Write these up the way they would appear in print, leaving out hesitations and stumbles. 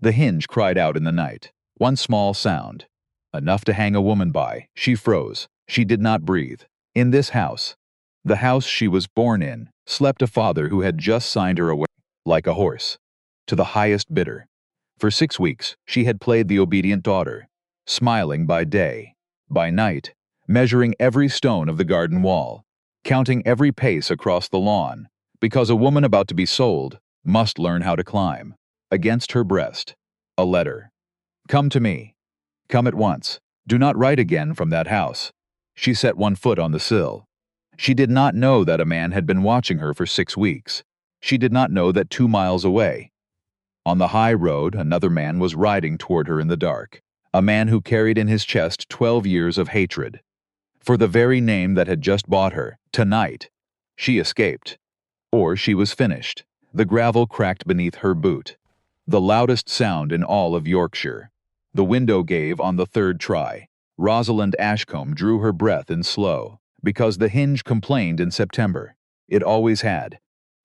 The hinge cried out in the night. One small sound. Enough to hang a woman by. She froze. She did not breathe. In this house, the house she was born in, slept a father who had just signed her away, like a horse, to the highest bidder. For 6 weeks, she had played the obedient daughter, smiling by day, by night, measuring every stone of the garden wall, counting every pace across the lawn, because a woman about to be sold must learn how to climb. Against her breast, a letter. Come to me. Come at once. Do not write again from that house. She set one foot on the sill. She did not know that a man had been watching her for 6 weeks. She did not know that 2 miles away, on the high road, another man was riding toward her in the dark, a man who carried in his chest 12 years of hatred. For the very name that had just bought her, tonight, she escaped. Or she was finished. The gravel cracked beneath her boot. The loudest sound in all of Yorkshire. The window gave on the 3rd try. Rosalind Ashcombe drew her breath in slow, because the hinge complained in September. It always had.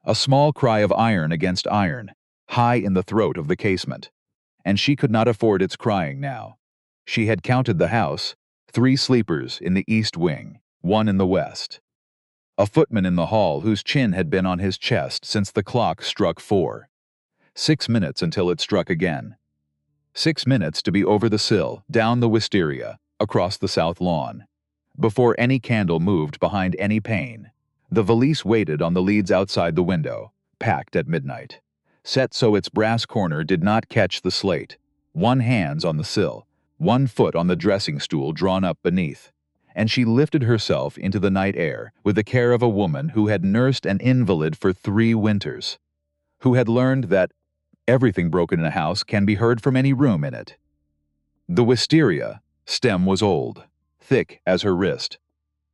A small cry of iron against iron, high in the throat of the casement. And she could not afford its crying now. She had counted the house, 3 sleepers in the east wing, 1 in the west. A footman in the hall whose chin had been on his chest since the clock struck 4. 6 minutes until it struck again. 6 minutes to be over the sill, down the wisteria, across the south lawn. Before any candle moved behind any pane, the valise waited on the leads outside the window, packed at midnight, set so its brass corner did not catch the slate, 1 hand on the sill, 1 foot on the dressing stool drawn up beneath, and she lifted herself into the night air with the care of a woman who had nursed an invalid for 3 winters, who had learned that everything broken in a house can be heard from any room in it. The wisteria stem was old, thick as her wrist.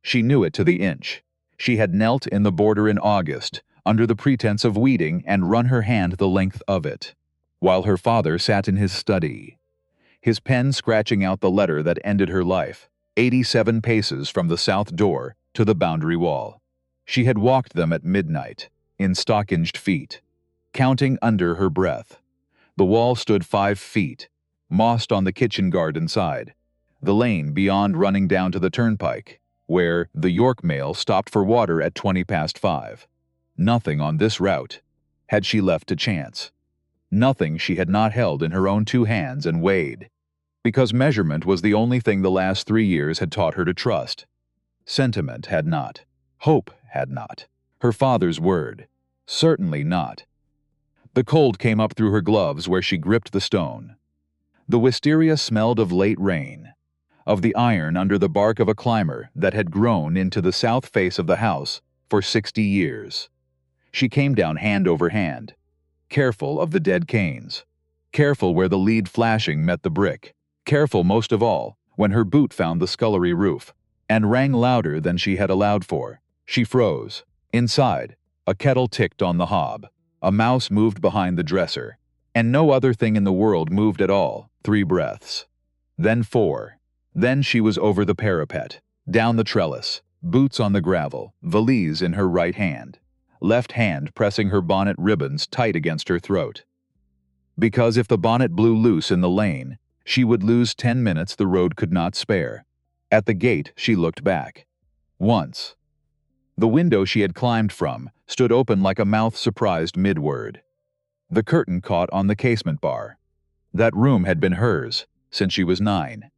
She knew it to the inch. She had knelt in the border in August, under the pretense of weeding, and run her hand the length of it, while her father sat in his study, his pen scratching out the letter that ended her life, 87 paces from the south door to the boundary wall. She had walked them at midnight, in stockinged feet, counting under her breath. The wall stood 5 feet, mossed on the kitchen garden side, the lane beyond running down to the turnpike, where the York mail stopped for water at 5:20. Nothing on this route had she left to chance. Nothing she had not held in her own 2 hands and weighed, because measurement was the only thing the last 3 years had taught her to trust. Sentiment had not. Hope had not. Her father's word. Certainly not. The cold came up through her gloves where she gripped the stone. The wisteria smelled of late rain, of the iron under the bark of a climber that had grown into the south face of the house for 60 years. She came down hand over hand, careful of the dead canes, careful where the lead flashing met the brick, careful most of all when her boot found the scullery roof, and rang louder than she had allowed for. She froze. Inside, a kettle ticked on the hob, a mouse moved behind the dresser, and no other thing in the world moved at all. 3 breaths. Then 4. Then she was over the parapet, down the trellis, boots on the gravel, valise in her right hand, left hand pressing her bonnet ribbons tight against her throat. Because if the bonnet blew loose in the lane, she would lose 10 minutes the road could not spare. At the gate, she looked back. Once. The window she had climbed from stood open like a mouth surprised mid-word. The curtain caught on the casement bar. That room had been hers since she was 9.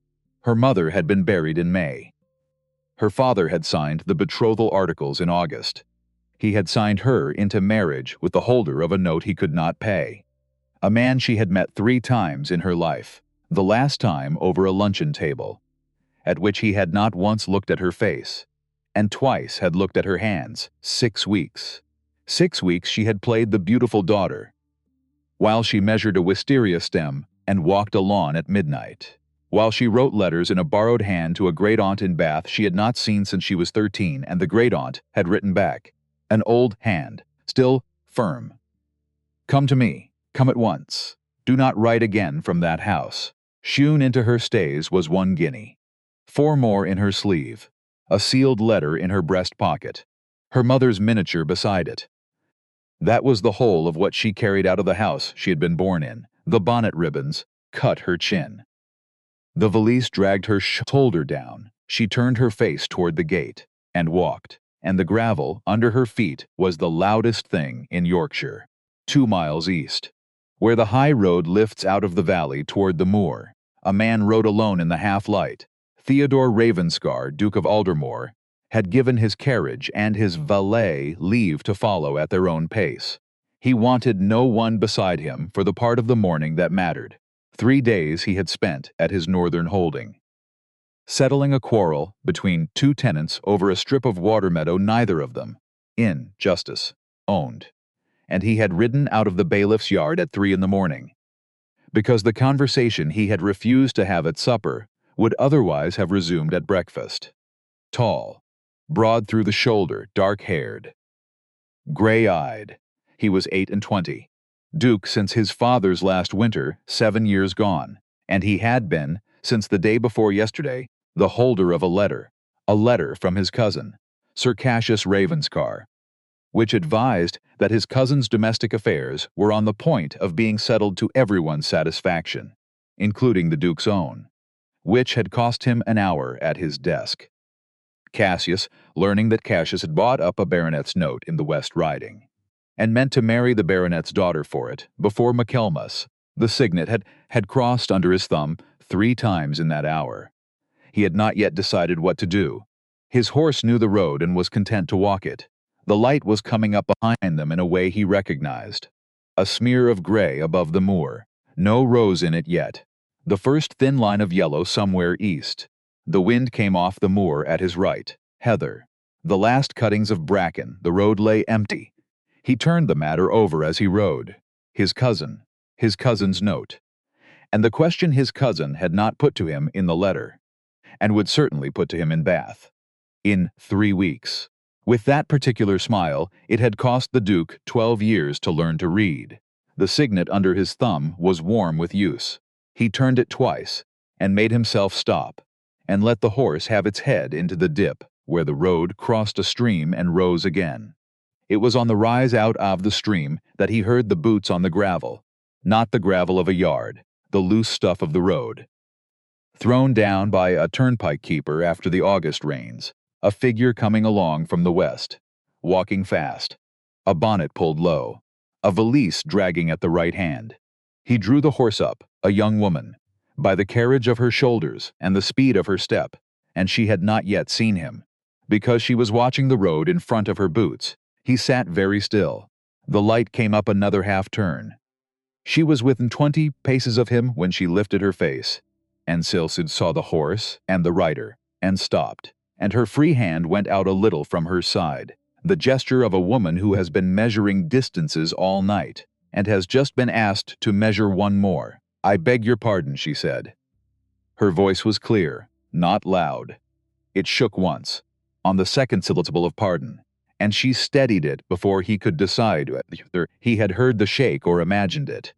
Her mother had been buried in May. Her father had signed the betrothal articles in August. He had signed her into marriage with the holder of a note he could not pay. A man she had met 3 times in her life, the last time over a luncheon table, at which he had not once looked at her face, and twice had looked at her hands. 6 weeks. 6 weeks she had played the beautiful daughter, while she measured a wisteria stem and walked a lawn at midnight, while she wrote letters in a borrowed hand to a great-aunt in Bath she had not seen since she was 13, and the great-aunt had written back, an old hand, still firm. Come to me. Come at once. Do not write again from that house. Shewn into her stays was 1 guinea. 4 more in her sleeve. A sealed letter in her breast pocket. Her mother's miniature beside it. That was the whole of what she carried out of the house she had been born in, The bonnet ribbons cut her chin. The valise dragged her shoulder down. She turned her face toward the gate and walked, and the gravel under her feet was the loudest thing in Yorkshire. 2 miles east, where the high road lifts out of the valley toward the moor, a man rode alone in the half-light. Theodore Ravenscar, Duke of Aldermore, had given his carriage and his valet leave to follow at their own pace. He wanted no one beside him for the part of the morning that mattered. 3 days he had spent at his northern holding, settling a quarrel between two tenants over a strip of water meadow neither of them, in justice, owned, and he had ridden out of the bailiff's yard at 3 in the morning, because the conversation he had refused to have at supper would otherwise have resumed at breakfast. Tall, broad through the shoulder, dark-haired, gray-eyed, he was 28, Duke since his father's last winter, 7 years gone, and he had been, since the day before yesterday, the holder of a letter from his cousin, Sir Cassius Ravenscar, which advised that his cousin's domestic affairs were on the point of being settled to everyone's satisfaction, including the Duke's own, which had cost him an hour at his desk. Cassius, learning that Cassius had bought up a baronet's note in the West Riding, and meant to marry the baronet's daughter for it, before Michaelmas, the signet had crossed under his thumb 3 times in that hour. He had not yet decided what to do. His horse knew the road and was content to walk it. The light was coming up behind them in a way he recognized. A smear of gray above the moor, no rose in it yet. The first thin line of yellow somewhere east. The wind came off the moor at his right. Heather. The last cuttings of bracken. The road lay empty. He turned the matter over as he rode. His cousin's note, and the question his cousin had not put to him in the letter, and would certainly put to him in Bath. In 3 weeks. With that particular smile, it had cost the Duke 12 years to learn to read. The signet under his thumb was warm with use. He turned it twice, and made himself stop, and let the horse have its head into the dip, where the road crossed a stream and rose again. It was on the rise out of the stream that he heard the boots on the gravel, not the gravel of a yard, the loose stuff of the road, thrown down by a turnpike keeper after the August rains, a figure coming along from the west, walking fast, a bonnet pulled low, a valise dragging at the right hand. He drew the horse up, a young woman, by the carriage of her shoulders and the speed of her step, and she had not yet seen him. Because she was watching the road in front of her boots, he sat very still. The light came up another half-turn. She was within 20 paces of him when she lifted her face, and Silsid saw the horse and the rider, and stopped, and her free hand went out a little from her side, the gesture of a woman who has been measuring distances all night, and has just been asked to measure one more. "I beg your pardon," she said. Her voice was clear, not loud. It shook once, on the second syllable of pardon, and she steadied it before he could decide whether he had heard the shake or imagined it.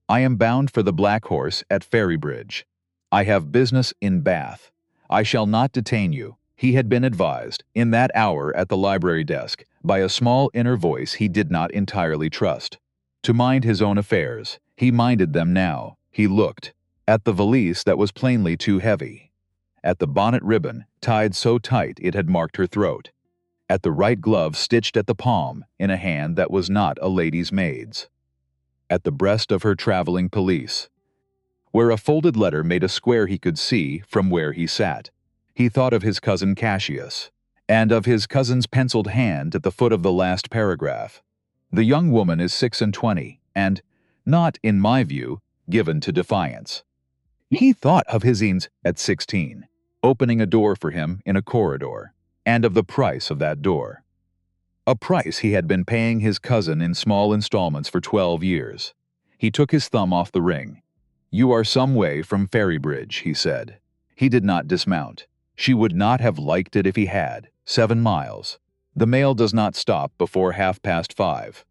"I am bound for the Black Horse at Ferrybridge. I have business in Bath. I shall not detain you." He had been advised, in that hour at the library desk, by a small inner voice he did not entirely trust, to mind his own affairs. He minded them now. He looked at the valise that was plainly too heavy, at the bonnet ribbon tied so tight it had marked her throat, at the right glove stitched at the palm in a hand that was not a lady's maid's, at the breast of her traveling pelisse, where a folded letter made a square he could see from where he sat. He thought of his cousin Cassius, and of his cousin's penciled hand at the foot of the last paragraph. The young woman is 26, and, not, in my view, given to defiance. He thought of his Hines at 16, opening a door for him in a corridor, and of the price of that door. A price he had been paying his cousin in small installments for 12 years. He took his thumb off the ring. "You are some way from Ferrybridge," he said. He did not dismount. She would not have liked it if he had. 7 miles. The mail does not stop before 5:30.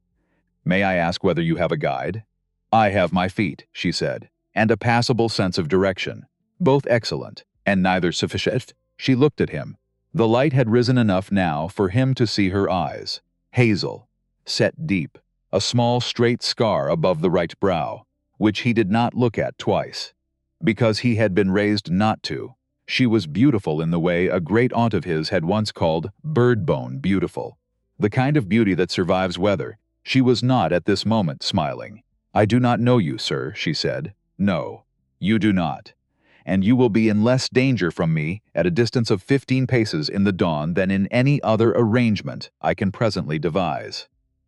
"May I ask whether you have a guide?" "I have my feet," she said, "and a passable sense of direction. Both excellent, and neither sufficient." She looked at him. The light had risen enough now for him to see her eyes. Hazel, set deep, a small straight scar above the right brow, which he did not look at twice, because he had been raised not to. She was beautiful in the way a great aunt of his had once called bird-bone beautiful. The kind of beauty that survives weather. She was not at this moment smiling. "I do not know you, sir," she said. "No, you do not. And you will be in less danger from me at a distance of 15 paces in the dawn than in any other arrangement I can presently devise.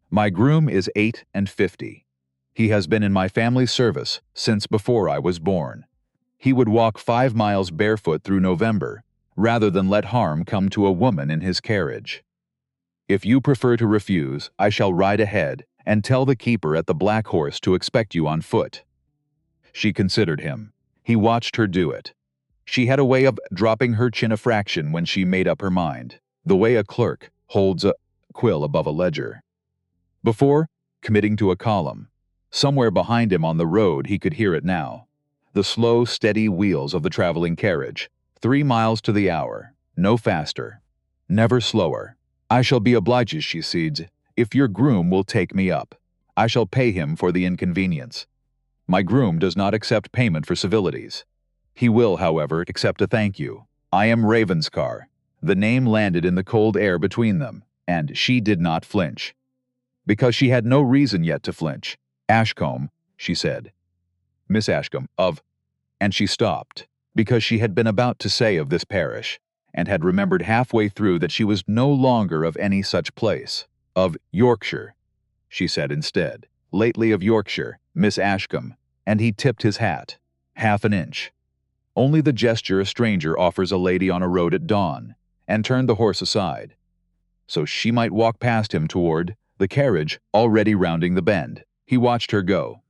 My groom is 58. He has been in my family's service since before I was born. He would walk 5 miles barefoot through November, rather than let harm come to a woman in his carriage. If you prefer to refuse, I shall ride ahead and tell the keeper at the Black Horse to expect you on foot." She considered him. He watched her do it. She had a way of dropping her chin a fraction when she made up her mind, the way a clerk holds a quill above a ledger. Before committing to a column, somewhere behind him on the road he could hear it now. The slow, steady wheels of the traveling carriage, 3 miles to the hour, no faster, never slower. "I shall be obliged," she said, "if your groom will take me up. I shall pay him for the inconvenience. My groom does not accept payment for civilities. He will, however, accept a thank you. I am Ravenscar." The name landed in the cold air between them, and she did not flinch. Because she had no reason yet to flinch. "Ashcombe," she said. "Miss Ashcombe, of—" and she stopped, because she had been about to say of this parish, and had remembered halfway through that she was no longer of any such place. "Of Yorkshire," she said instead. "Lately of Yorkshire, Miss Ashcombe," and he tipped his hat, half an inch. Only the gesture a stranger offers a lady on a road at dawn, and turned the horse aside, so she might walk past him toward the carriage already rounding the bend. He watched her go.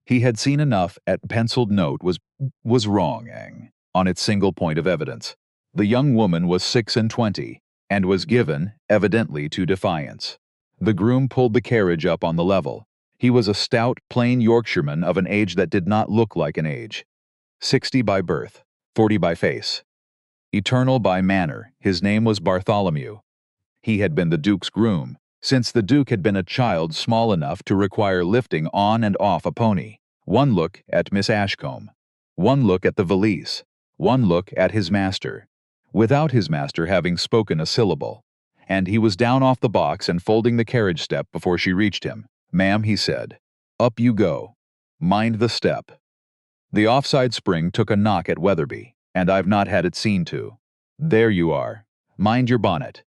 He had seen enough at penciled note was wrong on its single point of evidence. The young woman was 26, and was given, evidently, to defiance. The groom pulled the carriage up on the level. He was a stout, plain Yorkshireman of an age that did not look like an age. 60 by birth, 40 by face. Eternal by manner, his name was Bartholomew. He had been the Duke's groom, since the Duke had been a child small enough to require lifting on and off a pony. One look at Miss Ashcombe, one look at the valise, one look at his master, without his master having spoken a syllable, and he was down off the box and folding the carriage step before she reached him. "Ma'am," he said, "up you go. Mind the step." The offside spring took a knock at Weatherby, and I've not had it seen to. "There you are. Mind your bonnet.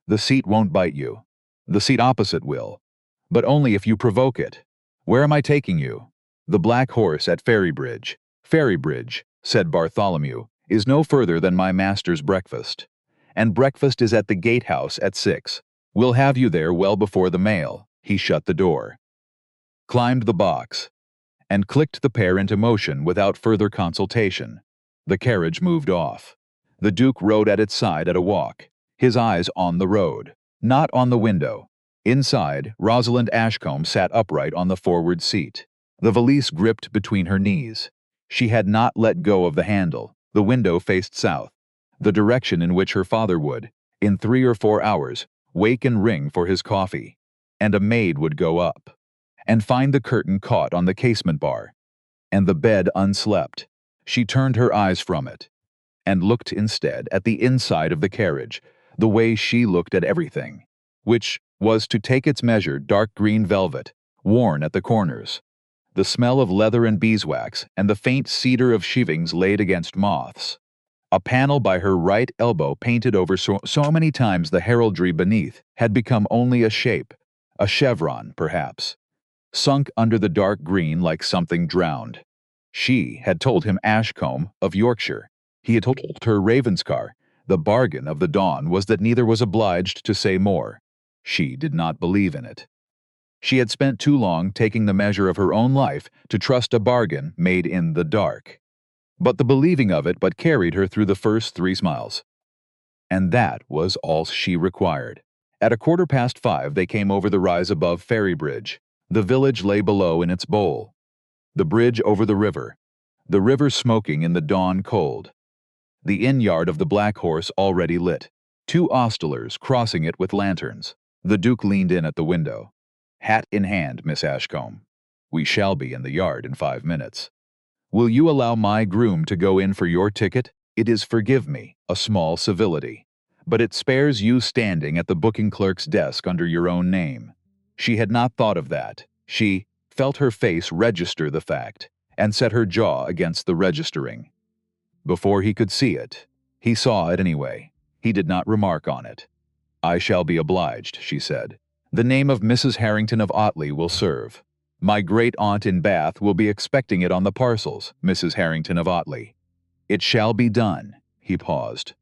The seat won't bite you. The seat opposite will, but only if you provoke it. Where am I taking you?" "The Black Horse at Ferrybridge." "Ferrybridge," said Bartholomew, "is no further than my master's breakfast. And breakfast is at the gatehouse at 6. We'll have you there well before the mail." He shut the door, climbed the box, and clicked the pair into motion without further consultation. The carriage moved off. The Duke rode at its side at a walk, his eyes on the road, not on the window. Inside, Rosalind Ashcombe sat upright on the forward seat, the valise gripped between her knees. She had not let go of the handle. The window faced south, the direction in which her father would, in 3 or 4 hours, wake and ring for his coffee, and a maid would go up and find the curtain caught on the casement bar, and the bed unslept. She turned her eyes from it, and looked instead at the inside of the carriage, the way she looked at everything, which was, to take its measure, dark green velvet, worn at the corners, the smell of leather and beeswax, and the faint cedar of sheavings laid against moths. A panel by her right elbow, painted over so many times the heraldry beneath, had become only a shape, a chevron, perhaps, sunk under the dark green like something drowned. She had told him Ashcombe of Yorkshire. He had told her Ravenscar. The bargain of the dawn was that neither was obliged to say more. She did not believe in it. She had spent too long taking the measure of her own life to trust a bargain made in the dark. But the believing of it but carried her through the first 3 miles. And that was all she required. At 5:15 they came over the rise above Ferrybridge. The village lay below in its bowl. The bridge over the river smoking in the dawn cold. The inn-yard of the Black Horse already lit. 2 ostlers crossing it with lanterns. The Duke leaned in at the window. "Hat in hand, Miss Ashcombe." We shall be in the yard in 5 minutes. Will you allow my groom to go in for your ticket? It is, forgive me, a small civility, but it spares you standing at the booking clerk's desk under your own name. She had not thought of that. She felt her face register the fact, and set her jaw against the registering. Before he could see it, he saw it anyway. He did not remark on it. I shall be obliged, she said. The name of Mrs. Harrington of Otley will serve. My great-aunt in Bath will be expecting it on the parcels, Mrs. Harrington of Otley. It shall be done. He paused.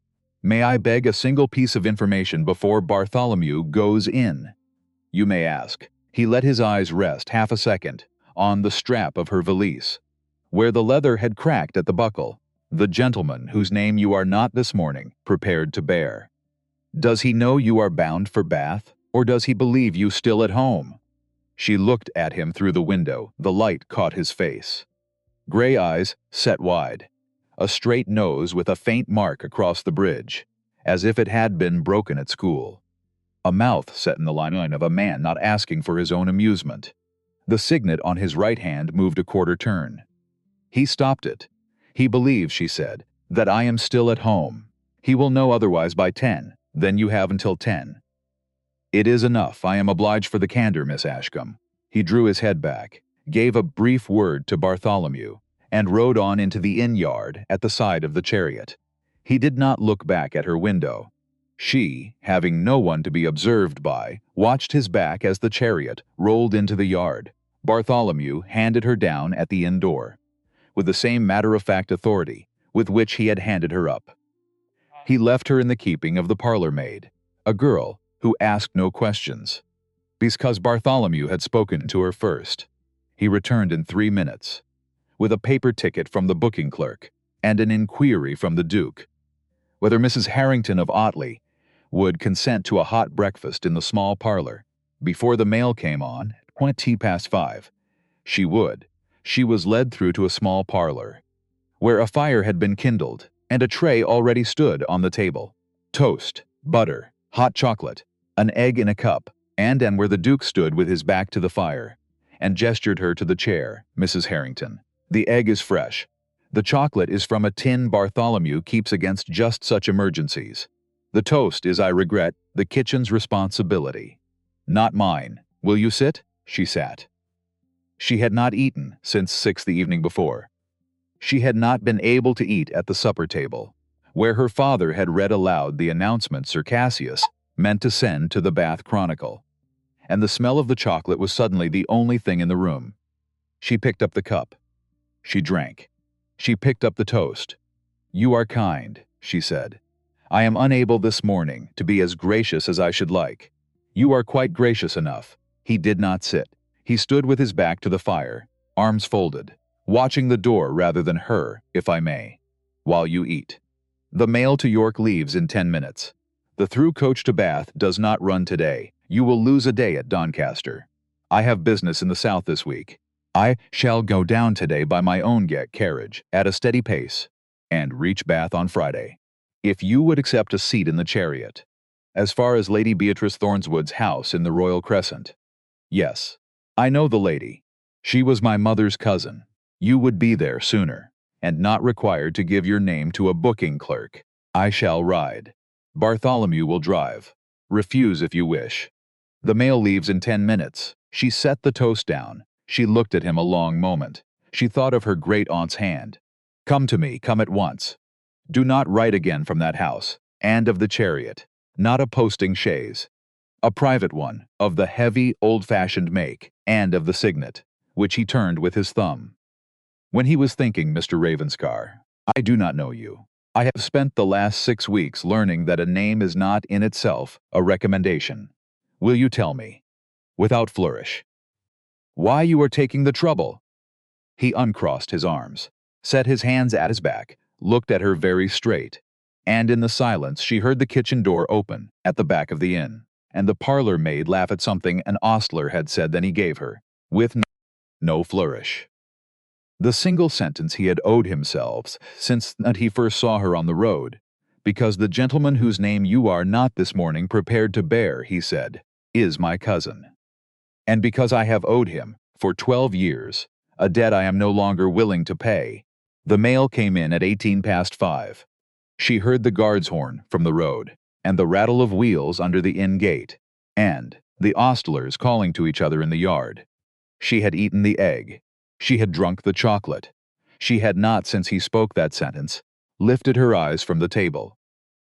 May I beg a single piece of information before Bartholomew goes in? You may ask. He let his eyes rest half a second on the strap of her valise, where the leather had cracked at the buckle. The gentleman whose name you are not this morning prepared to bear. Does he know you are bound for Bath, or does he believe you still at home? She looked at him through the window. The light caught his face. Gray eyes set wide, a straight nose with a faint mark across the bridge, as if it had been broken at school. A mouth set in the line of a man not asking for his own amusement. The signet on his right hand moved a quarter turn. He stopped it. He believes, she said, that I am still at home. He will know otherwise by 10. Then you have until 10. It is enough. I am obliged for the candor, Miss Ashcombe. He drew his head back, gave a brief word to Bartholomew, and rode on into the inn-yard at the side of the chariot. He did not look back at her window. She, having no one to be observed by, watched his back as the chariot rolled into the yard. Bartholomew handed her down at the inn door, with the same matter-of-fact authority with which he had handed her up. He left her in the keeping of the parlor-maid, a girl who asked no questions, because Bartholomew had spoken to her first. He returned in 3 minutes, with a paper ticket from the booking clerk and an inquiry from the Duke, whether Mrs. Harrington of Otley would consent to a hot breakfast in the small parlor before the mail came on at 5:20. She would. She was led through to a small parlor, where a fire had been kindled and a tray already stood on the table. Toast, butter, hot chocolate, an egg in a cup, and where the Duke stood with his back to the fire, and gestured her to the chair. Mrs. Harrington, the egg is fresh. The chocolate is from a tin Bartholomew keeps against just such emergencies. The toast is, I regret, the kitchen's responsibility, not mine. Will you sit? She sat. She had not eaten since 6 the evening before. She had not been able to eat at the supper table, where her father had read aloud the announcement Sir Cassius meant to send to the Bath Chronicle, and the smell of the chocolate was suddenly the only thing in the room. She picked up the cup. She drank. She picked up the toast. You are kind, she said. I am unable this morning to be as gracious as I should like. You are quite gracious enough. He did not sit. He stood with his back to the fire, arms folded, watching the door rather than her, if I may, while you eat. The mail to York leaves in 10 minutes. The through coach to Bath does not run today. You will lose a day at Doncaster. I have business in the south this week. I shall go down today by my own carriage, at a steady pace, and reach Bath on Friday. If you would accept a seat in the chariot, as far as Lady Beatrice Thornswood's house in the Royal Crescent. Yes, I know the lady. She was my mother's cousin. You would be there sooner, and not required to give your name to a booking clerk. I shall ride. Bartholomew will drive. Refuse if you wish. The mail leaves in 10 minutes. She set the toast down. She looked at him a long moment. She thought of her great-aunt's hand. Come to me, come at once. Do not write again from that house, and of the chariot. Not a posting chaise. A private one, of the heavy, old-fashioned make, and of the signet, which he turned with his thumb. When he was thinking, Mr. Ravenscar, I do not know you. I have spent the last 6 weeks learning that a name is not in itself a recommendation. Will you tell me, without flourish, why you are taking the trouble? He uncrossed his arms, set his hands at his back, looked at her very straight, and in the silence she heard the kitchen door open at the back of the inn, and the parlor maid laugh at something an ostler had said. Then he gave her, with no flourish, the single sentence he had owed himself since that he first saw her on the road. Because the gentleman whose name you are not this morning prepared to bear, he said, is my cousin. And because I have owed him, For 12 years. A debt I am no longer willing to pay. The mail came in at 5:18. She heard the guard's horn from the road, and the rattle of wheels under the inn gate, and the ostlers calling to each other in the yard. She had eaten the egg. She had drunk the chocolate. She had not, since he spoke that sentence, lifted her eyes from the table.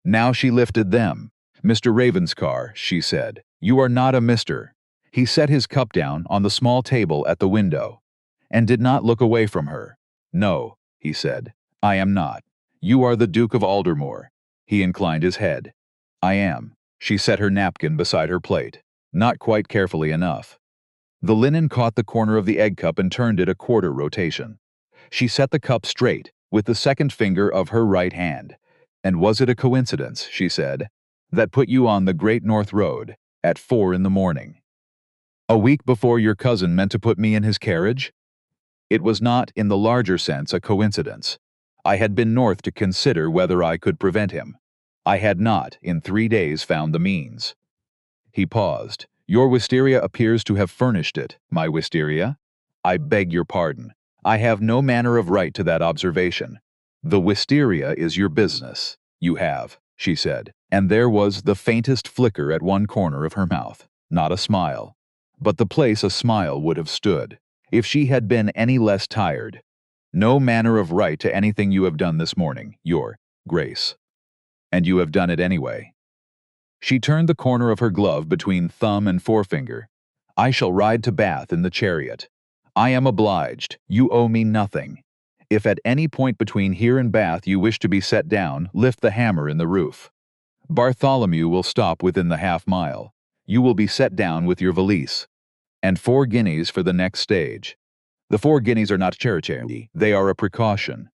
Now she lifted them. "Mr. Ravenscar," she said, "you are not a mister." He set his cup down on the small table at the window, and did not look away from her. "No," he said, "I am not. You are the Duke of Aldermore." He inclined his head. "I am." She set her napkin beside her plate, not quite carefully enough. The linen caught the corner of the egg cup and turned it a quarter rotation. She set the cup straight with the second finger of her right hand. "And was it a coincidence," she said, "that put you on the Great North Road at 4 in the morning? A week before your cousin meant to put me in his carriage? It was not, in the larger sense, a coincidence. I had been north to consider whether I could prevent him. I had not, in 3 days, found the means." He paused. "Your wisteria appears to have furnished it." "My wisteria? I beg your pardon. I have no manner of right to that observation. The wisteria is your business. You have," she said, and there was the faintest flicker at one corner of her mouth. Not a smile. But the place a smile would have stood, if she had been any less tired. "No manner of right to anything you have done this morning, Your Grace. And you have done it anyway." She turned the corner of her glove between thumb and forefinger. "I shall ride to Bath in the chariot. I am obliged. You owe me nothing. If at any point between here and Bath you wish to be set down, lift the hammer in the roof. Bartholomew will stop within the half-mile. You will be set down with your valise. And 4 guineas for the next stage. The 4 guineas are not charity, they are a precaution.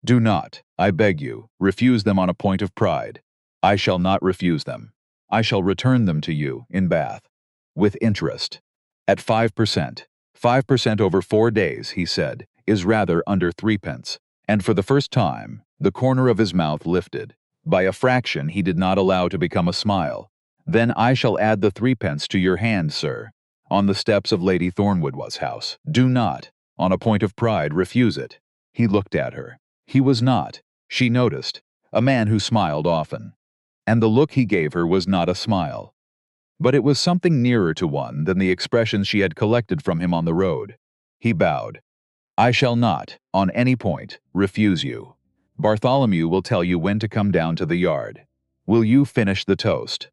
Do not, I beg you, refuse them on a point of pride. I shall not refuse them. I shall return them to you, in Bath, with interest. At 5%. 5% over 4 days," he said, "is rather under 3p." And for the first time, the corner of his mouth lifted. By a fraction he did not allow to become a smile. "Then I shall add the 3p to your hand, sir, on the steps of Lady Thornwood's house. Do not, on a point of pride, refuse it." He looked at her. He was not, she noticed, a man who smiled often. And the look he gave her was not a smile. But it was something nearer to one than the expressions she had collected from him on the road. He bowed. "I shall not, on any point, refuse you. Bartholomew will tell you when to come down to the yard. Will you finish the toast?"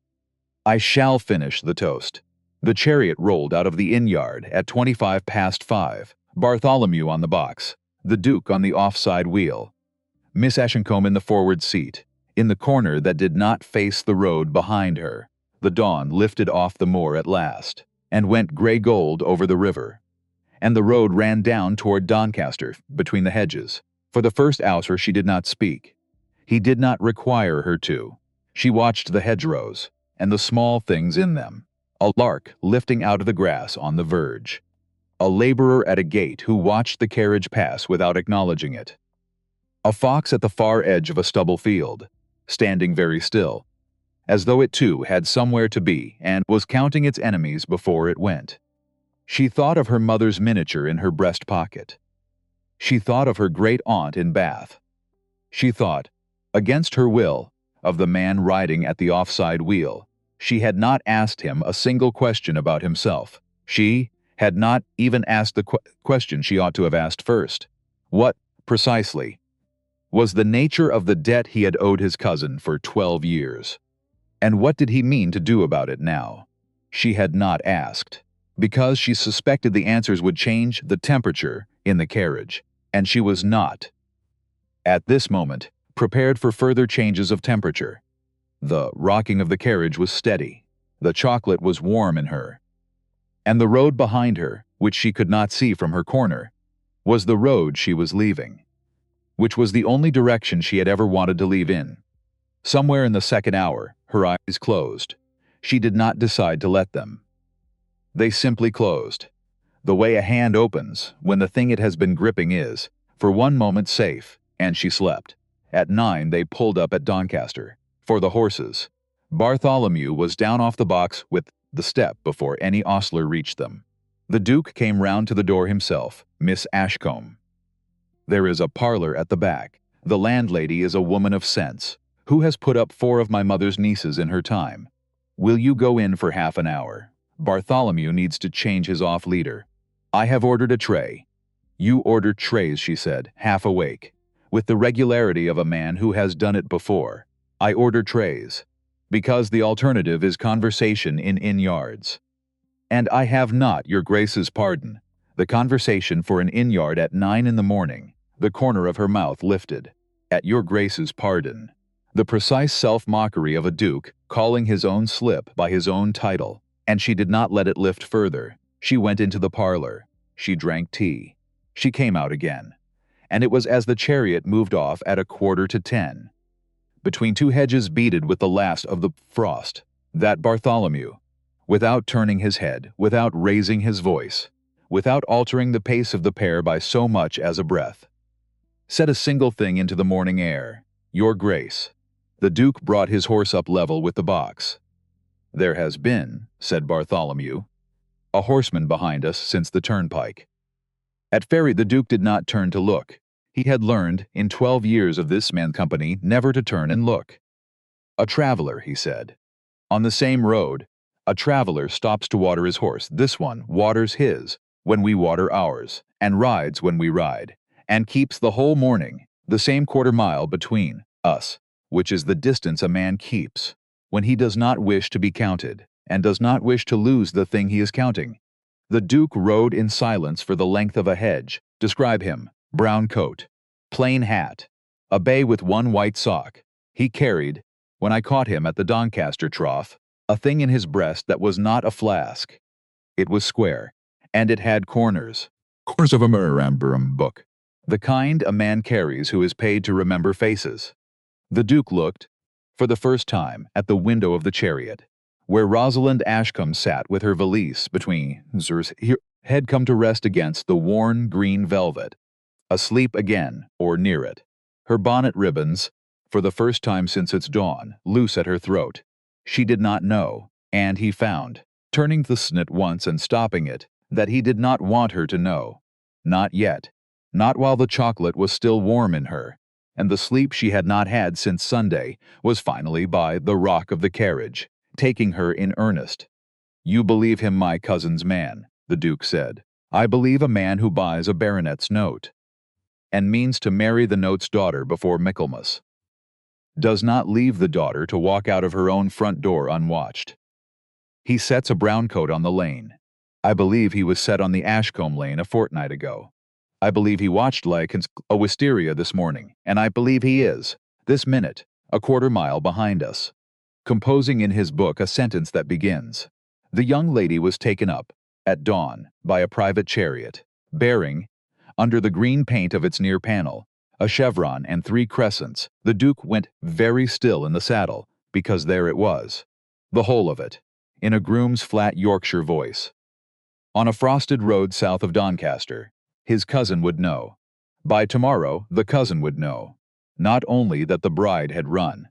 "I shall finish the toast." The chariot rolled out of the inn yard at 5:25, Bartholomew on the box, the Duke on the off-side wheel, Miss Ashcombe in the forward seat, in the corner that did not face the road behind her. The dawn lifted off the moor at last, and went grey-gold over the river, and the road ran down toward Doncaster between the hedges. For the first hour she did not speak. He did not require her to. She watched the hedgerows, and the small things in them. A lark lifting out of the grass on the verge. A laborer at a gate who watched the carriage pass without acknowledging it. A fox at the far edge of a stubble field, standing very still, as though it too had somewhere to be and was counting its enemies before it went. She thought of her mother's miniature in her breast pocket. She thought of her great-aunt in Bath. She thought, against her will, of the man riding at the off-side wheel. She had not asked him a single question about himself. She had not even asked the question she ought to have asked first. What, precisely, was the nature of the debt he had owed his cousin for 12 years? And what did he mean to do about it now? She had not asked, because she suspected the answers would change the temperature in the carriage, and she was not, at this moment, prepared for further changes of temperature. The rocking of the carriage was steady. The chocolate was warm in her. And the road behind her, which she could not see from her corner, was the road she was leaving, which was the only direction she had ever wanted to leave in. Somewhere in the second hour, her eyes closed. She did not decide to let them. They simply closed, the way a hand opens when the thing it has been gripping is, for one moment, safe, and she slept. At 9 they pulled up at Doncaster. For the horses. Bartholomew was down off the box with the step before any ostler reached them. The Duke came round to the door himself. Miss Ashcombe. There is a parlor at the back. The landlady is a woman of sense, who has put up 4 of my mother's nieces in her time. Will you go in for half an hour? Bartholomew needs to change his off-leader. I have ordered a tray. You order trays, she said, half awake. With the regularity of a man who has done it before. I order trays. Because the alternative is conversation in inn-yards. And I have not your Grace's pardon. The conversation for an inn-yard at 9 in the morning. The corner of her mouth lifted. At your Grace's pardon. The precise self-mockery of a duke calling his own slip by his own title. And she did not let it lift further. She went into the parlor. She drank tea. She came out again. And it was as the chariot moved off at 9:45. Between 2 hedges beaded with the last of the frost, that Bartholomew, without turning his head, without raising his voice, without altering the pace of the pair by so much as a breath, said a single thing into the morning air. Your Grace. The Duke brought his horse up level with the box. There has been, said Bartholomew, a horseman behind us since the turnpike. At Ferry the Duke did not turn to look. He had learned, in 12 years of this man's company, never to turn and look. A traveler, he said. On the same road, a traveler stops to water his horse. This one waters his when we water ours, and rides when we ride, and keeps the whole morning, the same quarter-mile between us, which is the distance a man keeps, when he does not wish to be counted, and does not wish to lose the thing he is counting. The Duke rode in silence for the length of a hedge. Describe him. Brown coat, plain hat, a bay with 1 white sock. He carried, when I caught him at the Doncaster trough, a thing in his breast that was not a flask. It was square, and it had corners. Corners of a memorandum book. The kind a man carries who is paid to remember faces. The Duke looked, for the first time, at the window of the chariot, where Rosalind Ashcombe sat with her valise between her head come to rest against the worn green velvet, asleep again, or near it. Her bonnet ribbons, for the first time since its dawn, loose at her throat. She did not know, and he found, turning the snit once and stopping it, that he did not want her to know. Not yet. Not while the chocolate was still warm in her, and the sleep she had not had since Sunday was finally by the rock of the carriage, taking her in earnest. You believe him my cousin's man, the Duke said. I believe a man who buys a baronet's note, and means to marry the note's daughter before Michaelmas. Does not leave the daughter to walk out of her own front door unwatched. He sets a brown coat on the lane. I believe he was set on the Ashcombe lane a fortnight ago. I believe he watched like a wisteria this morning, and I believe he is, this minute, a quarter-mile behind us, composing in his book a sentence that begins, The young lady was taken up, at dawn, by a private chariot, bearing, under the green paint of its near panel, a chevron and 3 crescents. The Duke went very still in the saddle, because there it was, the whole of it, in a groom's flat Yorkshire voice. On a frosted road south of Doncaster, his cousin would know. By tomorrow, the cousin would know, not only that the bride had run,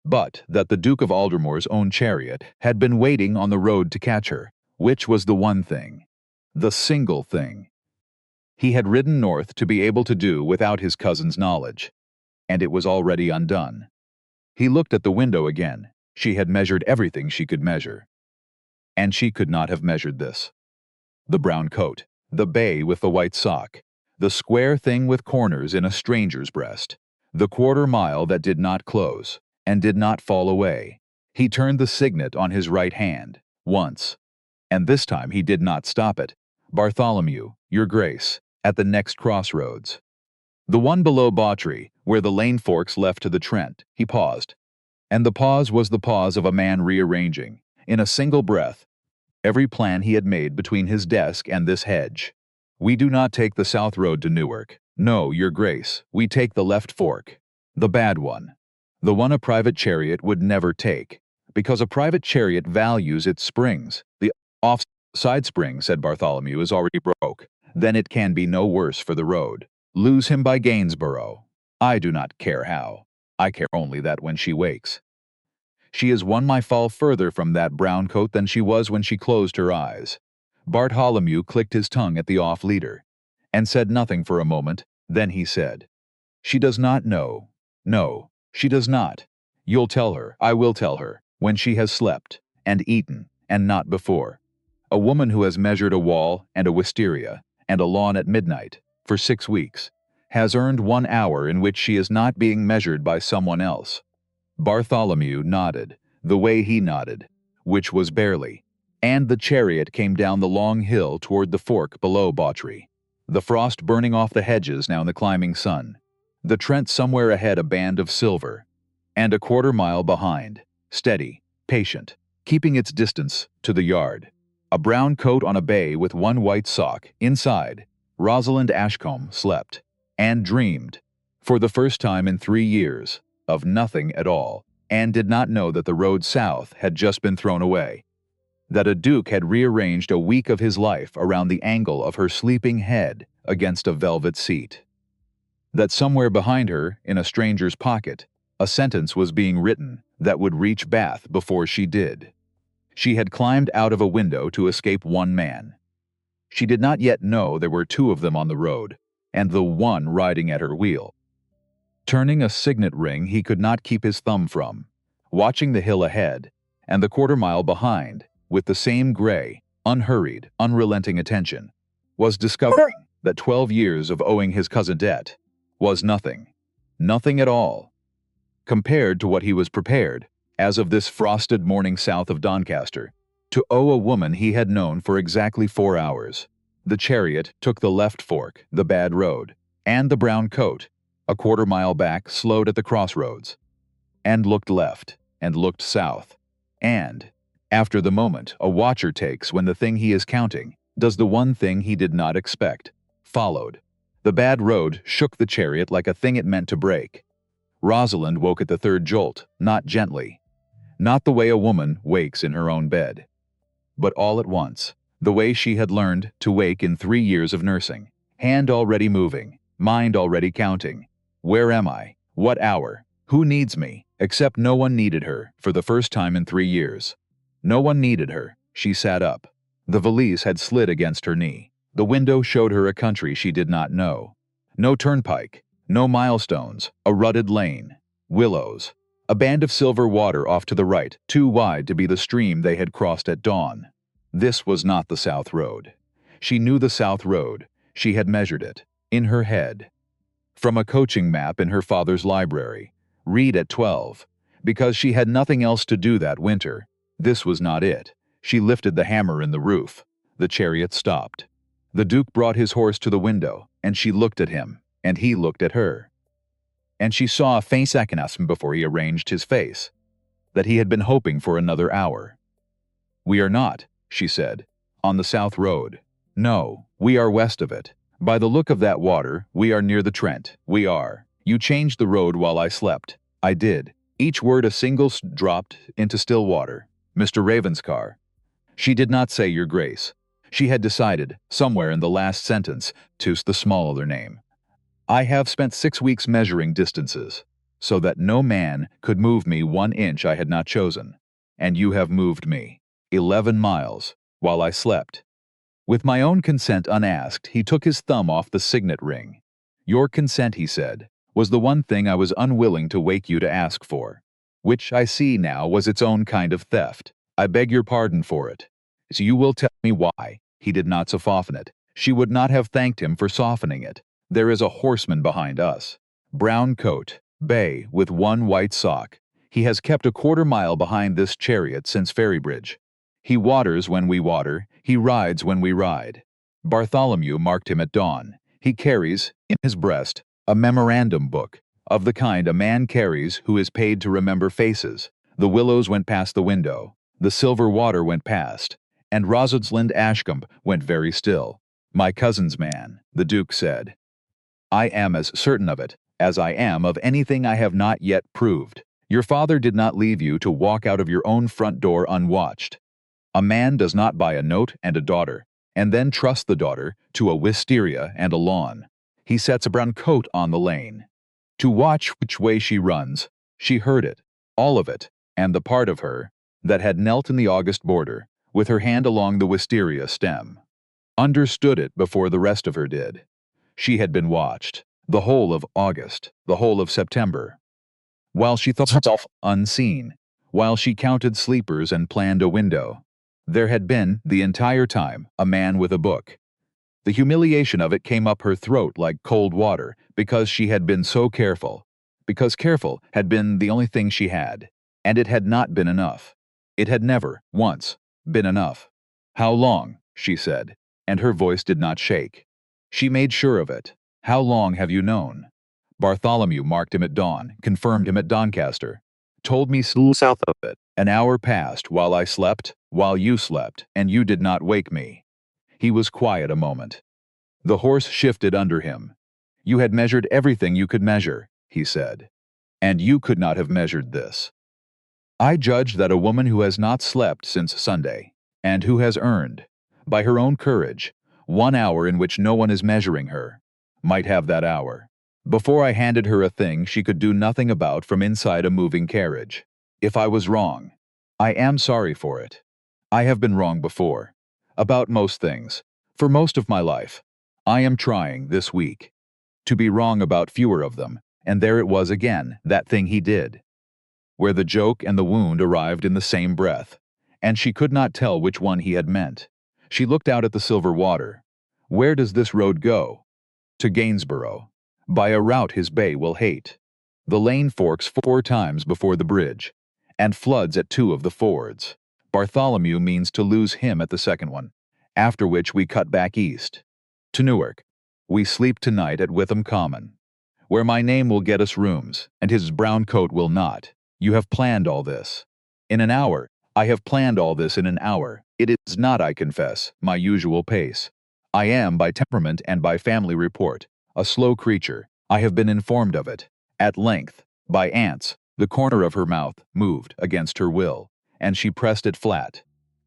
but that the Duke of Aldermore's own chariot had been waiting on the road to catch her, which was the one thing, the single thing, he had ridden north to be able to do without his cousin's knowledge, and it was already undone. He looked at the window again. She had measured everything she could measure, and she could not have measured this. The brown coat, the bay with the white sock, the square thing with corners in a stranger's breast, the quarter-mile that did not close, and did not fall away. He turned the signet on his right hand, once, and this time he did not stop it. Bartholomew, your Grace, at the next crossroads. The one below Bawtry, where the lane forks left to the Trent, he paused. And the pause was the pause of a man rearranging, in a single breath, every plan he had made between his desk and this hedge. We do not take the south road to Newark. No, your Grace, we take the left fork. The bad one. The one a private chariot would never take, because a private chariot values its springs. The off-side spring, said Bartholomew, is already broke. Then it can be no worse for the road. Lose him by Gainsborough. I do not care how. I care only that when she wakes. She is one my fall further from that brown coat than she was when she closed her eyes. Bartholomew clicked his tongue at the off-leader, and said nothing for a moment. Then he said, "She does not know. No, she does not. You'll tell her, I will tell her, when she has slept, and eaten, and not before. A woman who has measured a wall, and a wisteria, and a lawn at midnight, for 6 weeks, has earned 1 hour in which she is not being measured by someone else." Bartholomew nodded, the way he nodded, which was barely, and the chariot came down the long hill toward the fork below Bawtry, the frost burning off the hedges now in the climbing sun, the Trent somewhere ahead a band of silver, and a quarter-mile behind, steady, patient, keeping its distance, to the yard, a brown coat on a bay with one white sock. Inside, Rosalind Ashcombe slept, and dreamed, for the first time in 3 years, of nothing at all, and did not know that the road south had just been thrown away, that a duke had rearranged a week of his life around the angle of her sleeping head against a velvet seat, that somewhere behind her, in a stranger's pocket, a sentence was being written that would reach Bath before she did. She had climbed out of a window to escape one man. She did not yet know there were 2 of them on the road, and the one riding at her wheel. Turning a signet ring he could not keep his thumb from, watching the hill ahead, and the quarter-mile behind, with the same gray, unhurried, unrelenting attention, was discovering that 12 years of owing his cousin debt was nothing, nothing at all, compared to what he was prepared, as of this frosted morning south of Doncaster, to owe a woman he had known for exactly 4 hours. The chariot took the left fork, the bad road, and the brown coat, a quarter-mile back, slowed at the crossroads, and looked left, and looked south, and, after the moment a watcher takes when the thing he is counting does the one thing he did not expect, followed. The bad road shook the chariot like a thing it meant to break. Rosalind woke at the third jolt, not gently, not the way a woman wakes in her own bed, but all at once, the way she had learned to wake in 3 years of nursing, hand already moving, mind already counting. Where am I? What hour? Who needs me? Except no one needed her, for the first time in 3 years. No one needed her. She sat up. The valise had slid against her knee. The window showed her a country she did not know. No turnpike, no milestones, a rutted lane, willows, a band of silver water off to the right, too wide to be the stream they had crossed at dawn. This was not the South Road. She knew the South Road. She had measured it, in her head, from a coaching map in her father's library, read at 12, because she had nothing else to do that winter. This was not it. She lifted the hammer in the roof. The chariot stopped. The Duke brought his horse to the window, and she looked at him, and he looked at her. And she saw a faint sarcasm before he arranged his face, that he had been hoping for another hour. "We are not," she said, "on the South Road. No, we are west of it. By the look of that water, we are near the Trent. We are. You changed the road while I slept." "I did." Each word a single dropped into still water. "Mr. Ravenscar." She did not say "Your Grace." She had decided, somewhere in the last sentence, to use the smaller name. "I have spent 6 weeks measuring distances, so that no man could move me 1 inch I had not chosen. And you have moved me 11 miles, while I slept." With my own consent unasked, he took his thumb off the signet ring. "Your consent," he said, "was the one thing I was unwilling to wake you to ask for, which I see now was its own kind of theft. I beg your pardon for it. So you will tell me why." He did not soften it. She would not have thanked him for softening it. "There is a horseman behind us. Brown coat, bay, with one white sock. He has kept a quarter-mile behind this chariot since Ferrybridge. He waters when we water, he rides when we ride. Bartholomew marked him at dawn. He carries, in his breast, a memorandum book, of the kind a man carries who is paid to remember faces. The willows went past the window, the silver water went past, and Rosalind Ashcombe went very still. "My cousin's man," the Duke said. "I am as certain of it as I am of anything I have not yet proved. Your father did not leave you to walk out of your own front door unwatched. A man does not buy a note and a daughter, and then trust the daughter to a wisteria and a lawn. He sets a brown coat on the lane, to watch which way she runs. She heard it, all of it, and the part of her that had knelt in the August border, with her hand along the wisteria stem. Understood it before the rest of her did. She had been watched, the whole of August, the whole of September. While she thought herself unseen, while she counted sleepers and planned a window, there had been, the entire time, a man with a book. The humiliation of it came up her throat like cold water because she had been so careful, because careful had been the only thing she had, and it had not been enough. It had never, once, been enough. "How long?" she said, and her voice did not shake. She made sure of it. "How long have you known?" Bartholomew marked him at dawn, confirmed him at Doncaster, told me south of it. "An hour passed while I slept, while you slept, and you did not wake me." He was quiet a moment. The horse shifted under him. "You had measured everything you could measure," he said, "and you could not have measured this. I judge that a woman who has not slept since Sunday, and who has earned, by her own courage, 1 hour in which no one is measuring her, might have that hour. Before I handed her a thing she could do nothing about from inside a moving carriage. If I was wrong, I am sorry for it. I have been wrong before. About most things. For most of my life. I am trying, this week, to be wrong about fewer of them, and there it was again, that thing he did, where the joke and the wound arrived in the same breath, and she could not tell which one he had meant. She looked out at the silver water. Where does this road go? To Gainsborough, by a route his bay will hate. The lane forks 4 times before the bridge, and floods at 2 of the fords. Bartholomew means to lose him at the second one, after which we cut back east. To Newark. We sleep tonight at Witham Common, where my name will get us rooms, and his brown coat will not. You have planned all this. In an hour. I have planned all this in an hour. It is not, I confess, my usual pace. I am, by temperament and by family report, a slow creature. I have been informed of it, at length, by aunts. The corner of her mouth moved against her will, and she pressed it flat.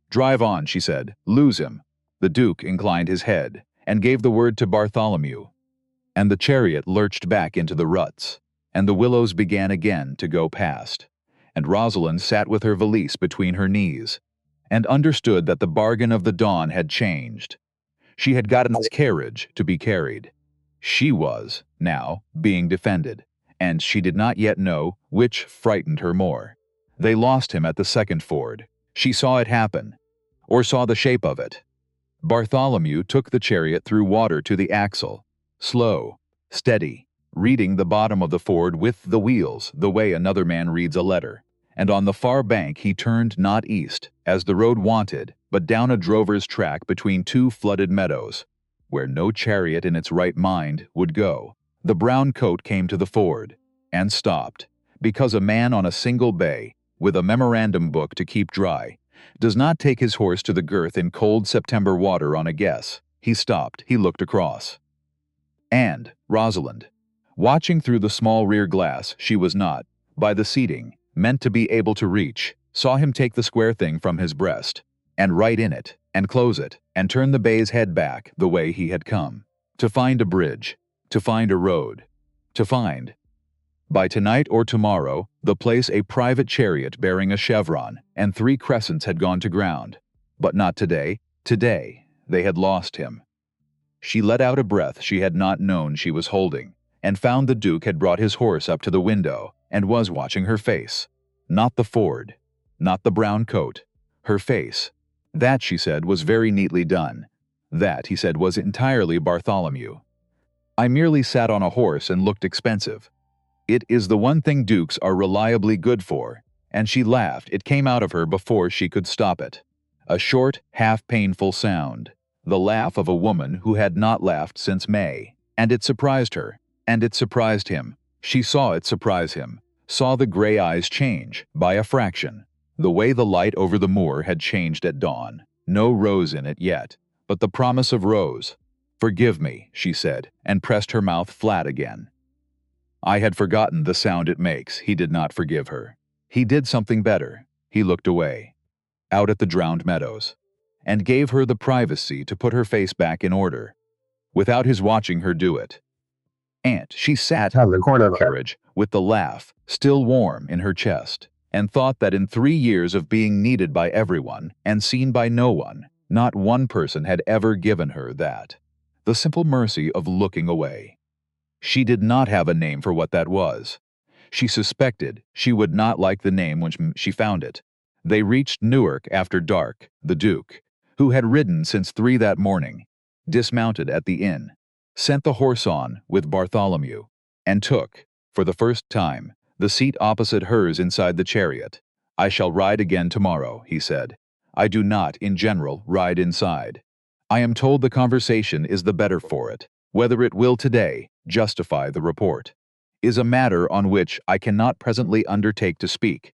"Drive on," she said. "Lose him." The Duke inclined his head, and gave the word to Bartholomew, and the chariot lurched back into the ruts, and the willows began again to go past, and Rosalind sat with her valise between her knees, and understood that the bargain of the dawn had changed. She had gotten his carriage to be carried. She was, now, being defended, and she did not yet know which frightened her more. They lost him at the second ford. She saw it happen, or saw the shape of it. Bartholomew took the chariot through water to the axle, slow, steady, reading the bottom of the ford with the wheels the way another man reads a letter, and on the far bank he turned not east, as the road wanted, but down a drover's track between 2 flooded meadows, where no chariot in its right mind would go. The brown coat came to the ford, and stopped, because a man on a single bay, with a memorandum book to keep dry, does not take his horse to the girth in cold September water on a guess. He stopped, he looked across. And Rosalind, watching through the small rear glass she was not, by the seating, meant to be able to reach, saw him take the square thing from his breast, and write in it, and close it, and turn the bay's head back the way he had come. To find a bridge, to find a road, to find, by tonight or tomorrow, the place a private chariot bearing a chevron and 3 crescents had gone to ground. But not today. Today, they had lost him. She let out a breath she had not known she was holding, and found the Duke had brought his horse up to the window, and was watching her face. Not the ford, not the brown coat, her face. That, she said, was very neatly done. That, he said, was entirely Bartholomew. I merely sat on a horse and looked expensive. It is the one thing dukes are reliably good for, and she laughed. It came out of her before she could stop it. A short, half-painful sound, the laugh of a woman who had not laughed since May, and it surprised her, and it surprised him. She saw it surprise him, saw the gray eyes change, by a fraction, the way the light over the moor had changed at dawn. No rose in it yet, but the promise of rose. "Forgive me," she said, and pressed her mouth flat again. I had forgotten the sound it makes. He did not forgive her. He did something better. He looked away, out at the drowned meadows, and gave her the privacy to put her face back in order, without his watching her do it. And she sat in the corner of the carriage, with the laugh still warm in her chest, and thought that in 3 years of being needed by everyone and seen by no one, not one person had ever given her that. The simple mercy of looking away. She did not have a name for what that was. She suspected she would not like the name when she found it. They reached Newark after dark. The Duke, who had ridden since 3 that morning, dismounted at the inn, sent the horse on with Bartholomew, and took, for the first time, the seat opposite hers inside the chariot. "I shall ride again tomorrow," he said. "I do not, in general, ride inside. I am told the conversation is the better for it. Whether it will today justify the report is a matter on which I cannot presently undertake to speak."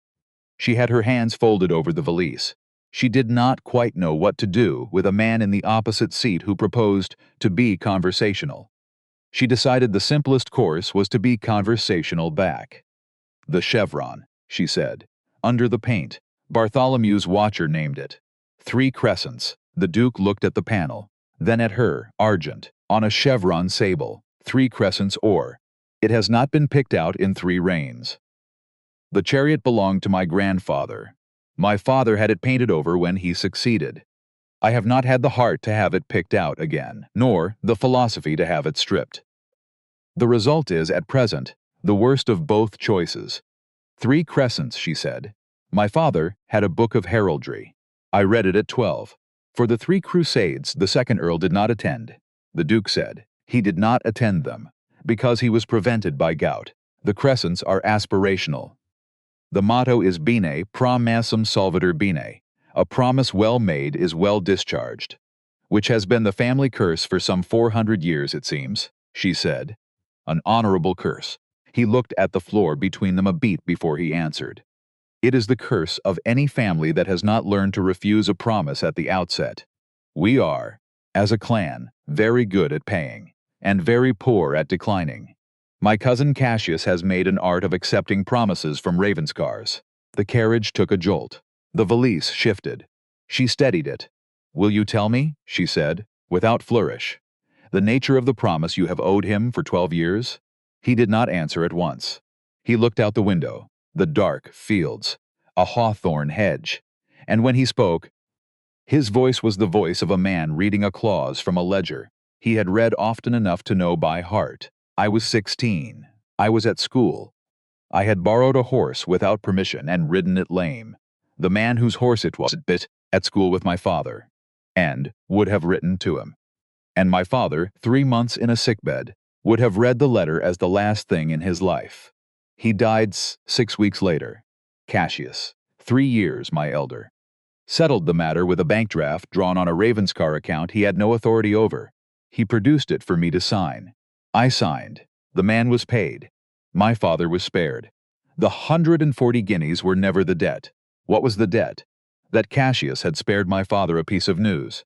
She had her hands folded over the valise. She did not quite know what to do with a man in the opposite seat who proposed to be conversational. She decided the simplest course was to be conversational back. "The chevron," she said. "Under the paint. Bartholomew's watcher named it. 3 crescents." The Duke looked at the panel, then at her, argent, on a chevron sable, 3 crescents or. "It has not been picked out in 3 reigns. The chariot belonged to my grandfather. My father had it painted over when he succeeded. I have not had the heart to have it picked out again, nor the philosophy to have it stripped. The result is, at present, the worst of both choices. 3 crescents," she said. "My father had a book of heraldry. I read it at 12. For the 3 crusades the second Earl did not attend. The Duke said he did not attend them, because he was prevented by gout. The crescents are aspirational. The motto is Bene promisum solvitur bene, a promise well made is well discharged, which has been the family curse for some 400 years, it seems," she said. "An honorable curse." He looked at the floor between them a beat before he answered. "It is the curse of any family that has not learned to refuse a promise at the outset. We are, as a clan, very good at paying, and very poor at declining. My cousin Cassius has made an art of accepting promises from Ravenscars." The carriage took a jolt. The valise shifted. She steadied it. "Will you tell me," she said, without flourish, "the nature of the promise you have owed him for 12 years? He did not answer at once. He looked out the window, the dark fields, a hawthorn hedge, and when he spoke, his voice was the voice of a man reading a clause from a ledger he had read often enough to know by heart. "I was 16. I was at school. I had borrowed a horse without permission and ridden it lame. The man whose horse it was bit at school with my father, and would have written to him. And my father, 3 months in a sickbed, would have read the letter as the last thing in his life. He died 6 weeks later. Cassius, 3 years my elder. Settled the matter with a bank draft drawn on a Ravenscar account he had no authority over. He produced it for me to sign. I signed. The man was paid. My father was spared. The 140 guineas were never the debt. What was the debt? That Cassius had spared my father a piece of news.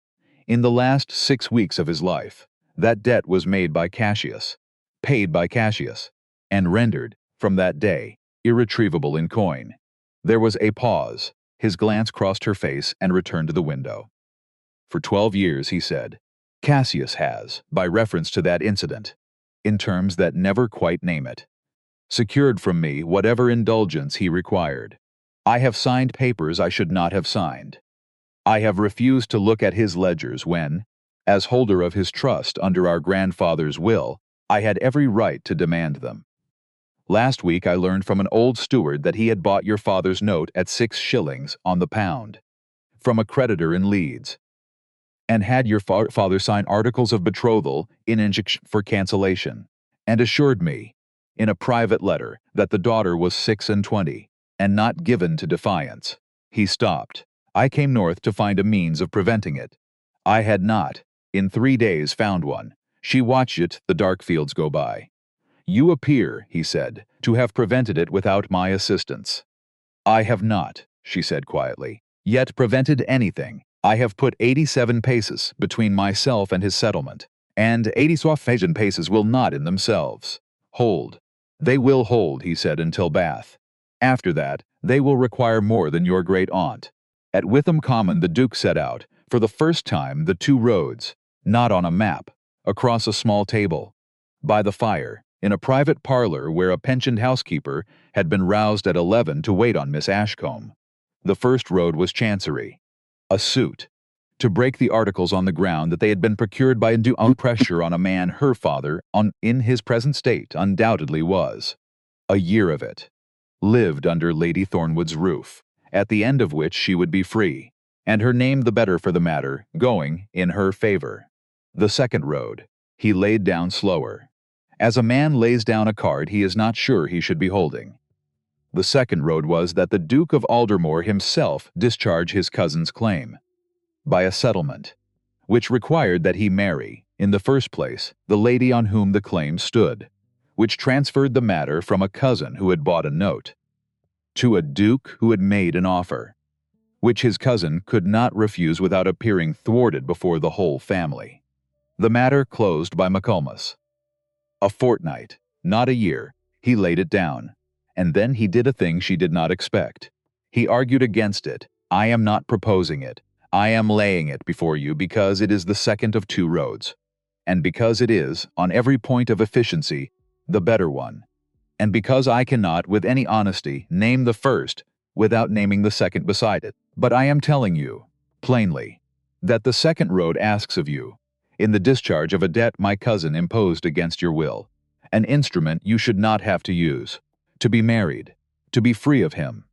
In the last 6 weeks of his life, that debt was made by Cassius, paid by Cassius, and rendered, from that day, irretrievable in coin." There was a pause. His glance crossed her face and returned to the window. "For 12 years, he said, Cassius has, by reference to that incident, in terms that never quite name it, secured from me whatever indulgence he required. I have signed papers I should not have signed. I have refused to look at his ledgers when, as holder of his trust under our grandfather's will, I had every right to demand them. Last week I learned from an old steward that he had bought your father's note at 6 shillings on the pound, from a creditor in Leeds, and had your father sign articles of betrothal in injunction for cancellation, and assured me, in a private letter, that the daughter was 26, and not given to defiance." He stopped. "I came north to find a means of preventing it. I had not, in 3 days, found one. She watched it, the dark fields go by. You appear," he said, "to have prevented it without my assistance." "I have not," she said quietly, "yet prevented anything. I have put 87 paces between myself and his settlement, and 87 paces will not in themselves hold. They will hold," he said, "until Bath. After that, they will require more than your great aunt." At Witham Common the Duke set out, for the first time, the 2 roads, not on a map, across a small table. By the fire, in a private parlor where a pensioned housekeeper had been roused at 11 to wait on Miss Ashcombe. The first road was Chancery. A suit, to break the articles on the ground that they had been procured by undue pressure on a man her father, in his present state, undoubtedly was. A year of it. Lived under Lady Thornwood's roof, at the end of which she would be free, and her name the better for the matter, going in her favor. The second road, he laid down slower. As a man lays down a card he is not sure he should be holding. The second road was that the Duke of Aldermore himself discharge his cousin's claim, by a settlement, which required that he marry, in the first place, the lady on whom the claim stood, which transferred the matter from a cousin who had bought a note, to a duke who had made an offer, which his cousin could not refuse without appearing thwarted before the whole family. The matter closed by Michaelmas. A fortnight, not a year, he laid it down, and then he did a thing she did not expect. He argued against it. I am not proposing it. I am laying it before you because it is the second of two roads, and because it is, on every point of efficiency, the better one, and because I cannot, with any honesty, name the first without naming the second beside it. But I am telling you, plainly, that the second road asks of you, in the discharge of a debt my cousin imposed against your will, an instrument you should not have to use, to be married, to be free of him,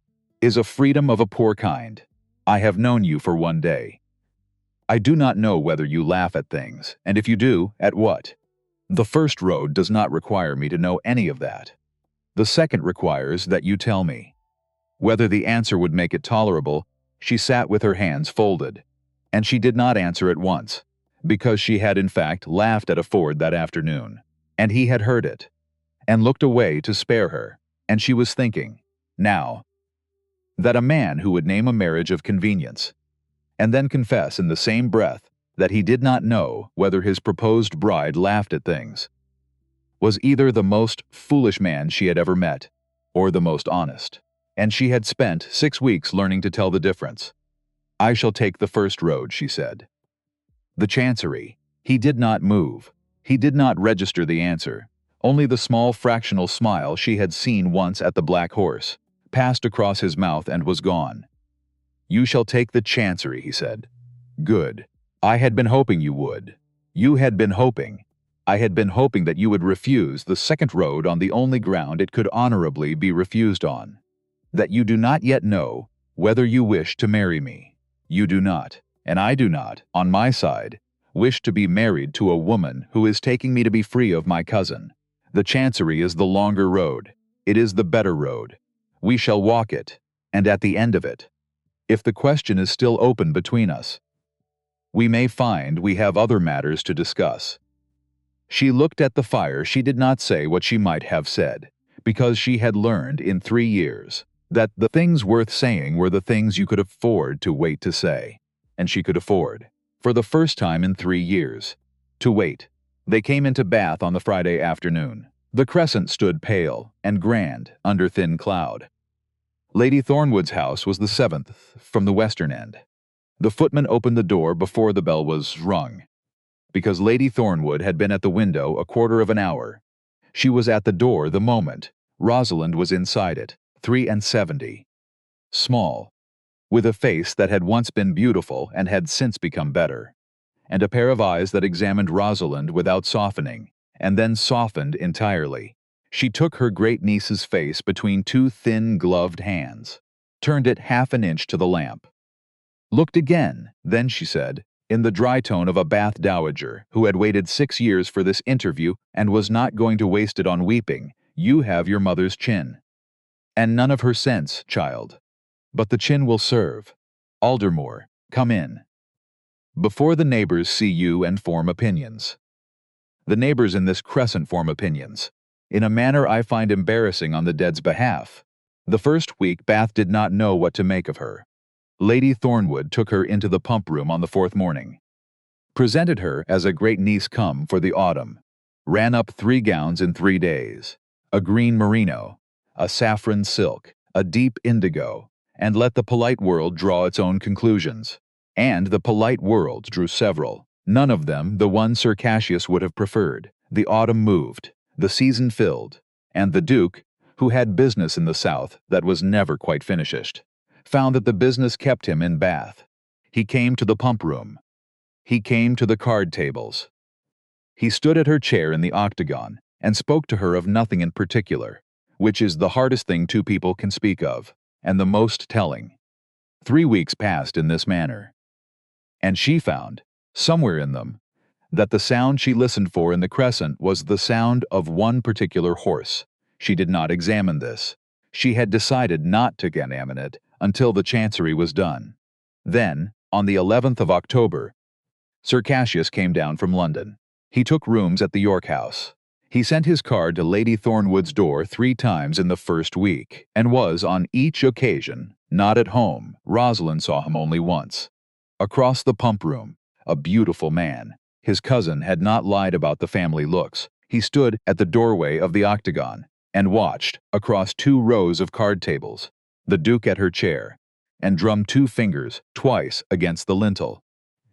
is a freedom of a poor kind. I have known you for one day. I do not know whether you laugh at things, and if you do, at what. The first road does not require me to know any of that. The second requires that you tell me. Whether the answer would make it tolerable, she sat with her hands folded, and she did not answer at once, because she had in fact laughed at a Ford that afternoon, and he had heard it, and looked away to spare her, and she was thinking, now, that a man who would name a marriage of convenience, and then confess in the same breath that he did not know whether his proposed bride laughed at things, was either the most foolish man she had ever met, or the most honest, and she had spent 6 weeks learning to tell the difference. I shall take the first road, she said. The Chancery. He did not move. He did not register the answer. Only the small fractional smile she had seen once at the Black Horse passed across his mouth and was gone. You shall take the Chancery, he said. Good. I had been hoping you would. You had been hoping. I had been hoping that you would refuse the second road on the only ground it could honorably be refused on. That you do not yet know whether you wish to marry me. You do not, and I do not, on my side, wish to be married to a woman who is taking me to be free of my cousin. The Chancery is the longer road. It is the better road. We shall walk it, and at the end of it, if the question is still open between us, we may find we have other matters to discuss. She looked at the fire. She did not say what she might have said, because she had learned in 3 years that the things worth saying were the things you could afford to wait to say, and she could afford, for the first time in 3 years, to wait. They came into Bath on the Friday afternoon. The crescent stood pale and grand under thin cloud. Lady Thornwood's house was the 7th from the western end. The footman opened the door before the bell was rung, because Lady Thornwood had been at the window a quarter of an hour. She was at the door the moment. Rosalind was inside it, 73, small, with a face that had once been beautiful and had since become better, and a pair of eyes that examined Rosalind without softening, and then softened entirely. She took her great-niece's face between 2 thin, gloved hands, turned it half an inch to the lamp, looked again, then she said, in the dry tone of a Bath dowager who had waited 6 years for this interview and was not going to waste it on weeping, you have your mother's chin, and none of her sense, child. But the chin will serve. Aldermore, come in, before the neighbors see you and form opinions. The neighbors in this crescent form opinions, in a manner I find embarrassing on the dead's behalf. The first week Bath did not know what to make of her. Lady Thornwood took her into the pump room on the 4th morning, presented her as a great niece come for the autumn, ran up 3 gowns in 3 days, a green merino, a saffron silk, a deep indigo, and let the polite world draw its own conclusions. And the polite world drew several, none of them the one Sir Cassius would have preferred. The autumn moved. The season filled, and the Duke, who had business in the south that was never quite finished, found that the business kept him in Bath. He came to the pump room. He came to the card tables. He stood at her chair in the octagon and spoke to her of nothing in particular, which is the hardest thing two people can speak of, and the most telling. 3 weeks passed in this manner, and she found, somewhere in them, that the sound she listened for in the crescent was the sound of one particular horse. She did not examine this. She had decided not to examine it until the chancery was done. Then, on the 11th of October, Sir Cassius came down from London. He took rooms at the York House. He sent his card to Lady Thornwood's door 3 times in the first week, and was, on each occasion, not at home. Rosalind saw him only once. Across the pump room, a beautiful man. His cousin had not lied about the family looks. He stood at the doorway of the octagon and watched, across 2 rows of card tables, the Duke at her chair, and drummed 2 fingers twice against the lintel,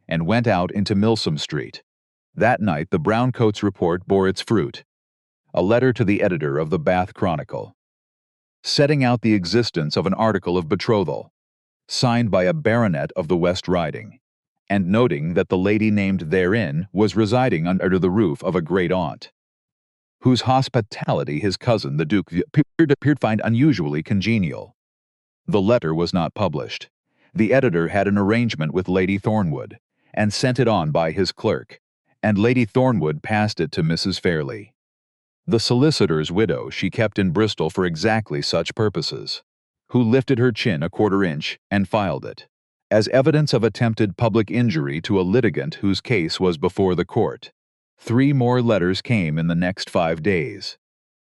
and went out into Milsom Street. That night the Browncoats report bore its fruit. A letter to the editor of the Bath Chronicle, setting out the existence of an article of betrothal, signed by a baronet of the West Riding, and noting that the lady named therein was residing under the roof of a great-aunt, whose hospitality his cousin the Duke appeared to find unusually congenial. The letter was not published. The editor had an arrangement with Lady Thornwood, and sent it on by his clerk, and Lady Thornwood passed it to Mrs. Fairley. The solicitor's widow she kept in Bristol for exactly such purposes, who lifted her chin a 1/4 inch and filed it, as evidence of attempted public injury to a litigant whose case was before the court. 3 more letters came in the next 5 days.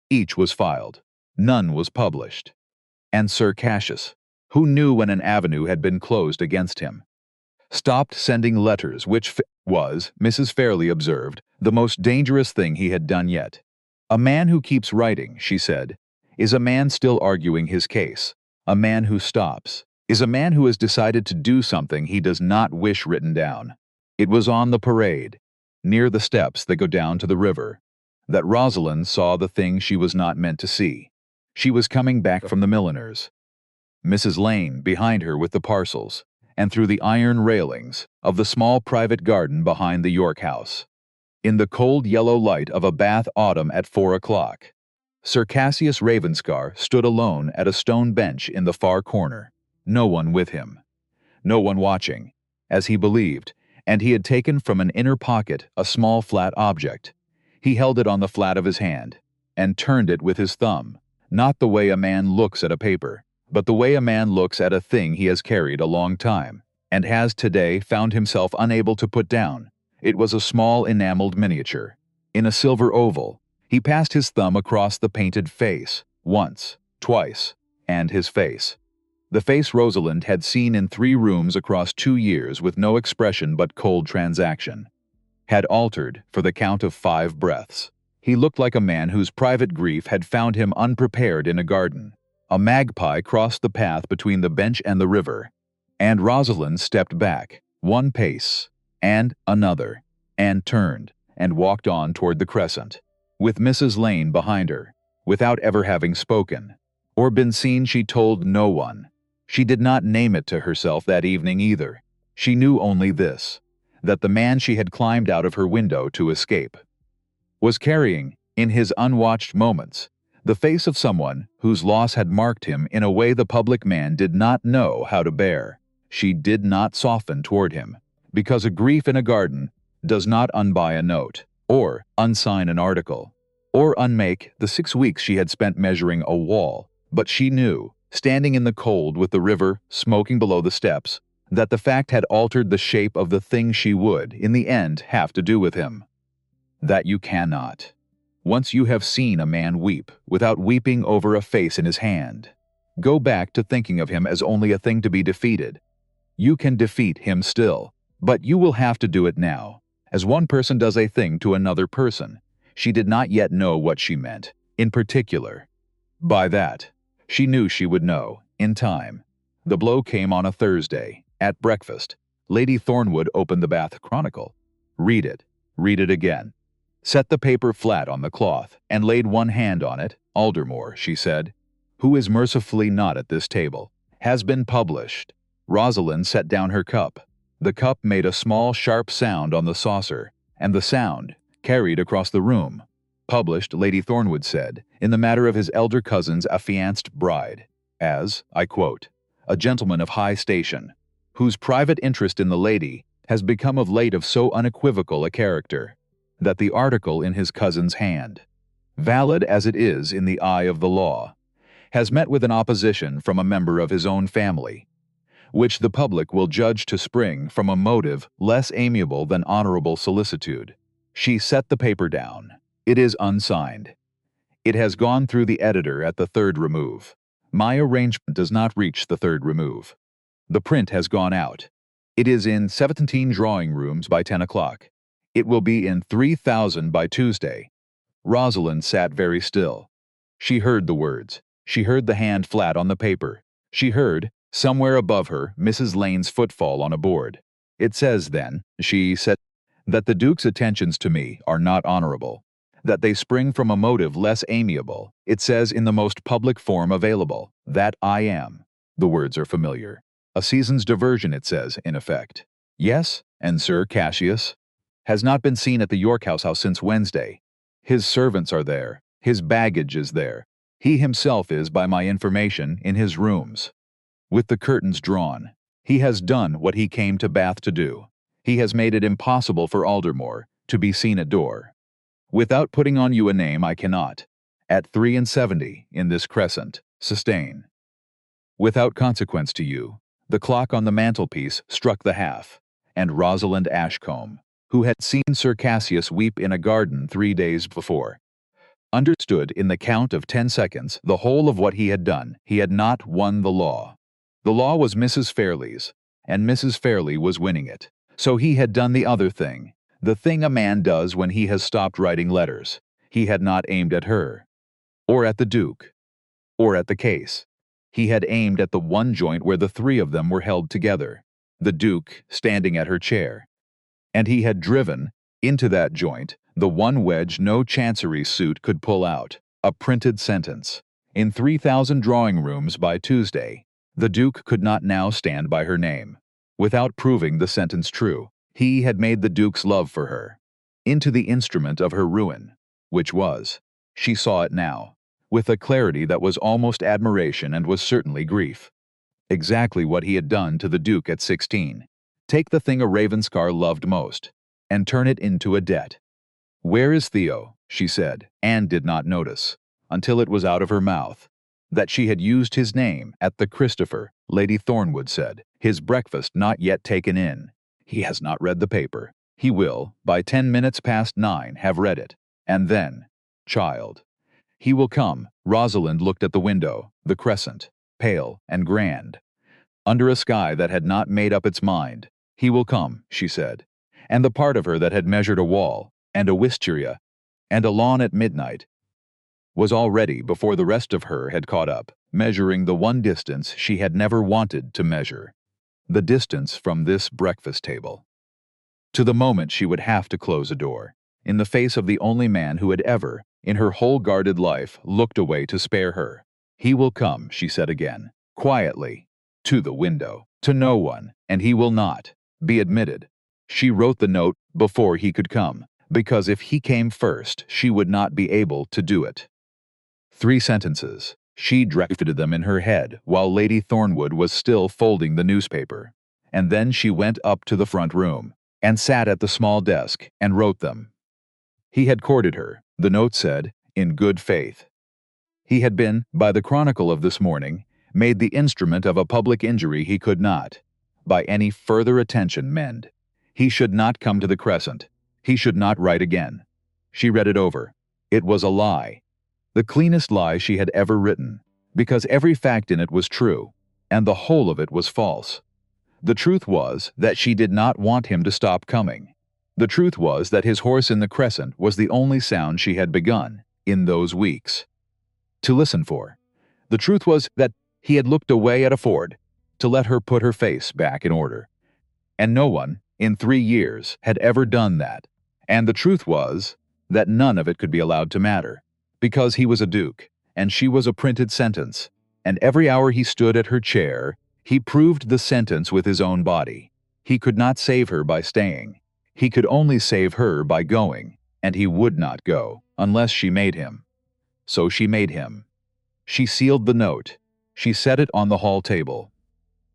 Each was filed. None was published. And Sir Cassius, who knew when an avenue had been closed against him, stopped sending letters, which was, Mrs. Fairley observed, the most dangerous thing he had done yet. A man who keeps writing, she said, is a man still arguing his case. A man who stops is a man who has decided to do something he does not wish written down. It was on the parade, near the steps that go down to the river, that Rosalind saw the thing she was not meant to see. She was coming back from the milliner's. Mrs. Lane behind her with the parcels, and through the iron railings of the small private garden behind the York House. In the cold yellow light of a Bath autumn at 4 o'clock, Sir Cassius Ravenscar stood alone at a stone bench in the far corner, no one with him, no one watching, as he believed, and he had taken from an inner pocket a small flat object. He held it on the flat of his hand, and turned it with his thumb, not the way a man looks at a paper, but the way a man looks at a thing he has carried a long time, and has today found himself unable to put down. It was a small enameled miniature, in a silver oval. He passed his thumb across the painted face, once, twice, and his face. The face Rosalind had seen in 3 rooms across 2 years with no expression but cold transaction, had altered for the count of 5 breaths. He looked like a man whose private grief had found him unprepared in a garden. A magpie crossed the path between the bench and the river, and Rosalind stepped back, 1 pace, and another, and turned, and walked on toward the crescent, with Mrs. Lane behind her, without ever having spoken, or been seen. She told no one. She did not name it to herself that evening either. She knew only this, that the man she had climbed out of her window to escape was carrying, in his unwatched moments, the face of someone whose loss had marked him in a way the public man did not know how to bear. She did not soften toward him, because a grief in a garden does not unbuy a note, or unsign an article, or unmake the 6 weeks she had spent measuring a wall. But she knew, standing in the cold with the river smoking below the steps, that the fact had altered the shape of the thing she would, in the end, have to do with him. That you cannot. Once you have seen a man weep without weeping over a face in his hand, go back to thinking of him as only a thing to be defeated. You can defeat him still, but you will have to do it now, as one person does a thing to another person. She did not yet know what she meant, in particular. By that, she knew she would know, in time. The blow came on a Thursday. At breakfast, Lady Thornwood opened the Bath Chronicle. Read it again. set the paper flat on the cloth, and laid one hand on it. Aldermore, she said, who is mercifully not at this table, has been published. Rosalind set down her cup. The cup made a small, sharp sound on the saucer, and the sound carried across the room. Published, Lady Thornwood said, in the matter of his elder cousin's affianced bride, as, I quote, a gentleman of high station, whose private interest in the lady has become of late of so unequivocal a character, that the article in his cousin's hand, valid as it is in the eye of the law, has met with an opposition from a member of his own family, which the public will judge to spring from a motive less amiable than honorable solicitude. She set the paper down. It is unsigned. It has gone through the editor at the third remove. My arrangement does not reach the third remove. The print has gone out. It is in 17 drawing rooms by 10 o'clock. It will be in 3,000 by Tuesday. Rosalind sat very still. She heard the words. She heard the hand flat on the paper. She heard, somewhere above her, Mrs. Lane's footfall on a board. It says, then, she said, that the Duke's attentions to me are not honorable, that they spring from a motive less amiable. It says in the most public form available, that I am. The words are familiar. A season's diversion, it says, in effect. Yes, and Sir Cassius has not been seen at the York House since Wednesday. His servants are there. His baggage is there. He himself is, by my information, in his rooms, with the curtains drawn. He has done what he came to Bath to do. He has made it impossible for Aldermore to be seen at door. Without putting on you a name, I cannot, at 73 in this crescent, sustain. Without consequence to you, the clock on the mantelpiece struck the half, and Rosalind Ashcombe, who had seen Sir Cassius weep in a garden 3 days before, understood in the count of 10 seconds the whole of what he had done. He had not won the law. The law was Mrs. Fairlie's, and Mrs. Fairlie was winning it. So he had done the other thing, the thing a man does when he has stopped writing letters. He had not aimed at her, or at the Duke, or at the case. He had aimed at the one joint where the three of them were held together, the Duke standing at her chair. And he had driven, into that joint, the one wedge no chancery suit could pull out, a printed sentence. In 3,000 drawing rooms by Tuesday, the Duke could not now stand by her name, without proving the sentence true. He had made the Duke's love for her into the instrument of her ruin, which was, she saw it now, with a clarity that was almost admiration and was certainly grief. Exactly what he had done to the Duke at 16. Take the thing a Ravenscar loved most, and turn it into a debt. Where is Theo? She said, and did not notice, until it was out of her mouth, that she had used his name at the Christopher. Lady Thornwood said, his breakfast not yet taken in. He has not read the paper. He will, by 10 minutes past 9, have read it. And then, child, he will come. Rosalind looked at the window, the crescent, pale and grand, under a sky that had not made up its mind. He will come, she said, and the part of her that had measured a wall, and a wisteria, and a lawn at midnight, was already, before the rest of her had caught up, measuring the one distance she had never wanted to measure, the distance from this breakfast table to the moment she would have to close a door, in the face of the only man who had ever, in her whole guarded life, looked away to spare her. He will come, she said again, quietly, to the window, to no one, and he will not be admitted. She wrote the note before he could come, because if he came first, she would not be able to do it. 3 sentences. She drafted them in her head while Lady Thornwood was still folding the newspaper, and then she went up to the front room, and sat at the small desk, and wrote them. He had courted her, the note said, in good faith. He had been, by the chronicle of this morning, made the instrument of a public injury he could not, by any further attention, mend. He should not come to the Crescent. He should not write again. She read it over. It was a lie, the cleanest lie she had ever written, because every fact in it was true, and the whole of it was false. The truth was that she did not want him to stop coming. The truth was that his horse in the Crescent was the only sound she had begun, in those weeks, to listen for. The truth was that he had looked away at a ford, to let her put her face back in order. And no one, in 3 years, had ever done that. And the truth was that none of it could be allowed to matter, because he was a duke, and she was a printed sentence, and every hour he stood at her chair, he proved the sentence with his own body. He could not save her by staying. He could only save her by going, and he would not go, unless she made him. So she made him. She sealed the note. She set it on the hall table.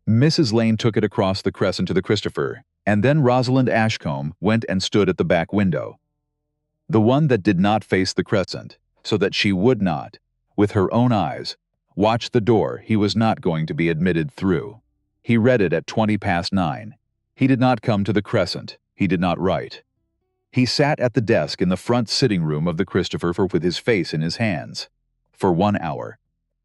Mrs. Lane took it across the crescent to the Christopher, and then Rosalind Ashcombe went and stood at the back window, the one that did not face the crescent, so that she would not, with her own eyes, watch the door he was not going to be admitted through. He read it at 9:20. He did not come to the crescent. He did not write. He sat at the desk in the front sitting room of the Christopher with his face in his hands, for 1 hour,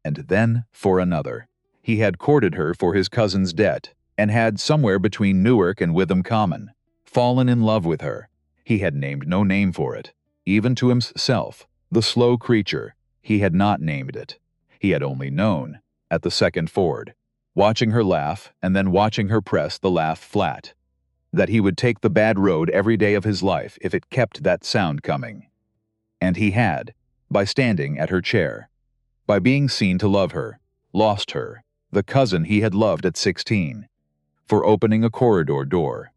and then for another. He had courted her for his cousin's debt, and had, somewhere between Newark and Witham Common, fallen in love with her. He had named no name for it. Even to himself, the slow creature, he had not named it. He had only known, at the second ford, watching her laugh and then watching her press the laugh flat, that he would take the bad road every day of his life if it kept that sound coming. And he had, by standing at her chair, by being seen to love her, lost her, the cousin he had loved at 16, for opening a corridor door,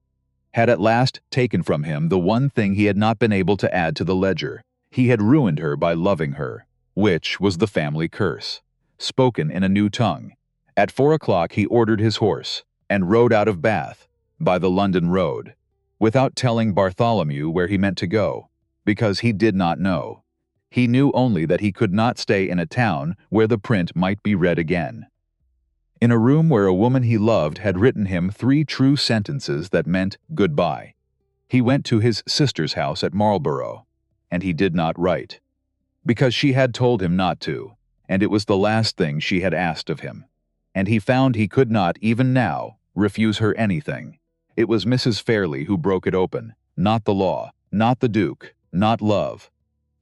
had at last taken from him the one thing he had not been able to add to the ledger. He had ruined her by loving her, which was the family curse, spoken in a new tongue. At 4 o'clock he ordered his horse, and rode out of Bath, by the London road, without telling Bartholomew where he meant to go, because he did not know. He knew only that he could not stay in a town where the print might be read again. In a room where a woman he loved had written him 3 true sentences that meant goodbye. He went to his sister's house at Marlborough, and he did not write, because she had told him not to, and it was the last thing she had asked of him. And he found he could not, even now, refuse her anything. It was Mrs. Fairley who broke it open, not the law, not the Duke, not love.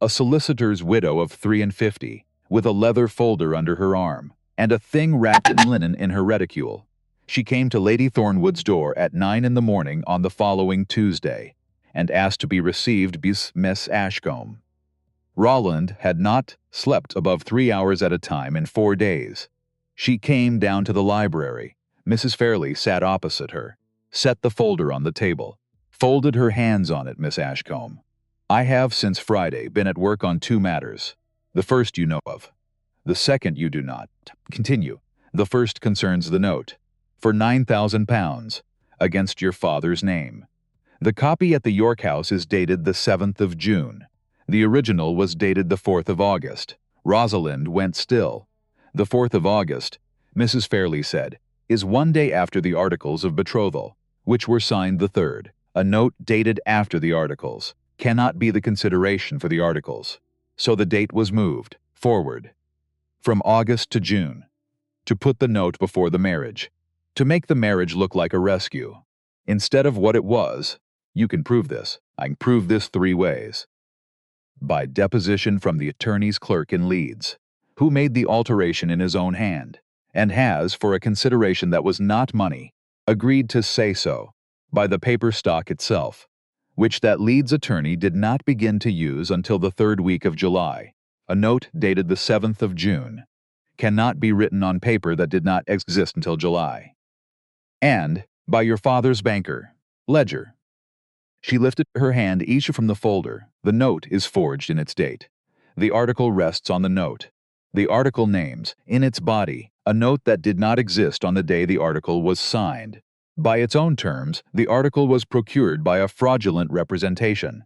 A solicitor's widow of 53, with a leather folder under her arm, and a thing wrapped in linen in her reticule. She came to Lady Thornwood's door at 9 in the morning on the following Tuesday, and asked to be received by Miss Ashcombe. Roland had not slept above 3 hours at a time in 4 days. She came down to the library. Mrs. Fairley sat opposite her, set the folder on the table, folded her hands on it. Miss Ashcombe, I have since Friday been at work on 2 matters. The first you know of. The second you do not. Continue. The first concerns the note, for £9,000, against your father's name. The copy at the York House is dated the 7th of June. The original was dated the 4th of August. Rosalind went still. The 4th of August, Mrs. Fairley said, is 1 day after the articles of betrothal, which were signed the 3rd. A note dated after the articles cannot be the consideration for the articles. So the date was moved forward from August to June, to put the note before the marriage, to make the marriage look like a rescue, instead of what it was. You can prove this. I can prove this 3 ways. By deposition from the attorney's clerk in Leeds, who made the alteration in his own hand, and has, for a consideration that was not money, agreed to say so, by the paper stock itself, which that Leeds attorney did not begin to use until the 3rd week of July. A note dated the 7th of June cannot be written on paper that did not exist until July. And by your father's banker, Ledger. She lifted her hand each from the folder. The note is forged in its date. The article rests on the note. The article names, in its body, a note that did not exist on the day the article was signed. By its own terms, the article was procured by a fraudulent representation.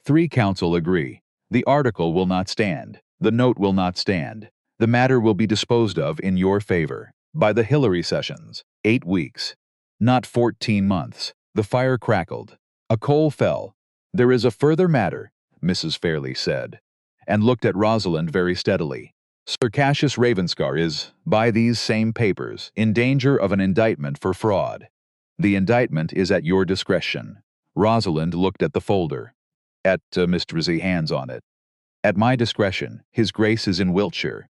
3 counsel agree. The article will not stand. The note will not stand. The matter will be disposed of in your favor by the Hillary sessions. 8 weeks, not 14 months. The fire crackled. A coal fell. There is a further matter, Mrs. Fairley said, and looked at Rosalind very steadily. Sir Cassius Ravenscar is, by these same papers, in danger of an indictment for fraud. The indictment is at your discretion. Rosalind looked at the folder. At Mr. hands on it. At my discretion, his grace is in Wiltshire.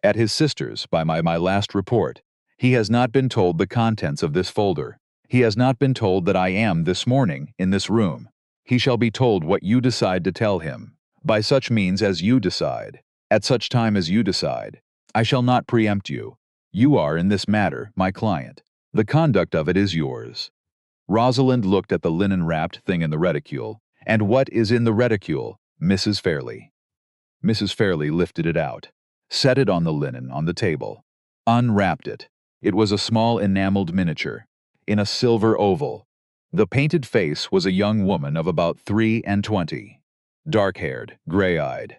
At his sister's, by my last report. He has not been told the contents of this folder. He has not been told that I am, this morning, in this room. He shall be told what you decide to tell him, by such means as you decide, at such time as you decide. I shall not preempt you. You are, in this matter, my client. The conduct of it is yours." Rosalind looked at the linen-wrapped thing in the reticule. "And what is in the reticule, Mrs. Fairley?" Mrs. Fairley lifted it out, set it on the linen on the table, unwrapped it. It was a small enameled miniature, in a silver oval. The painted face was a young woman of about 23, dark-haired, gray-eyed,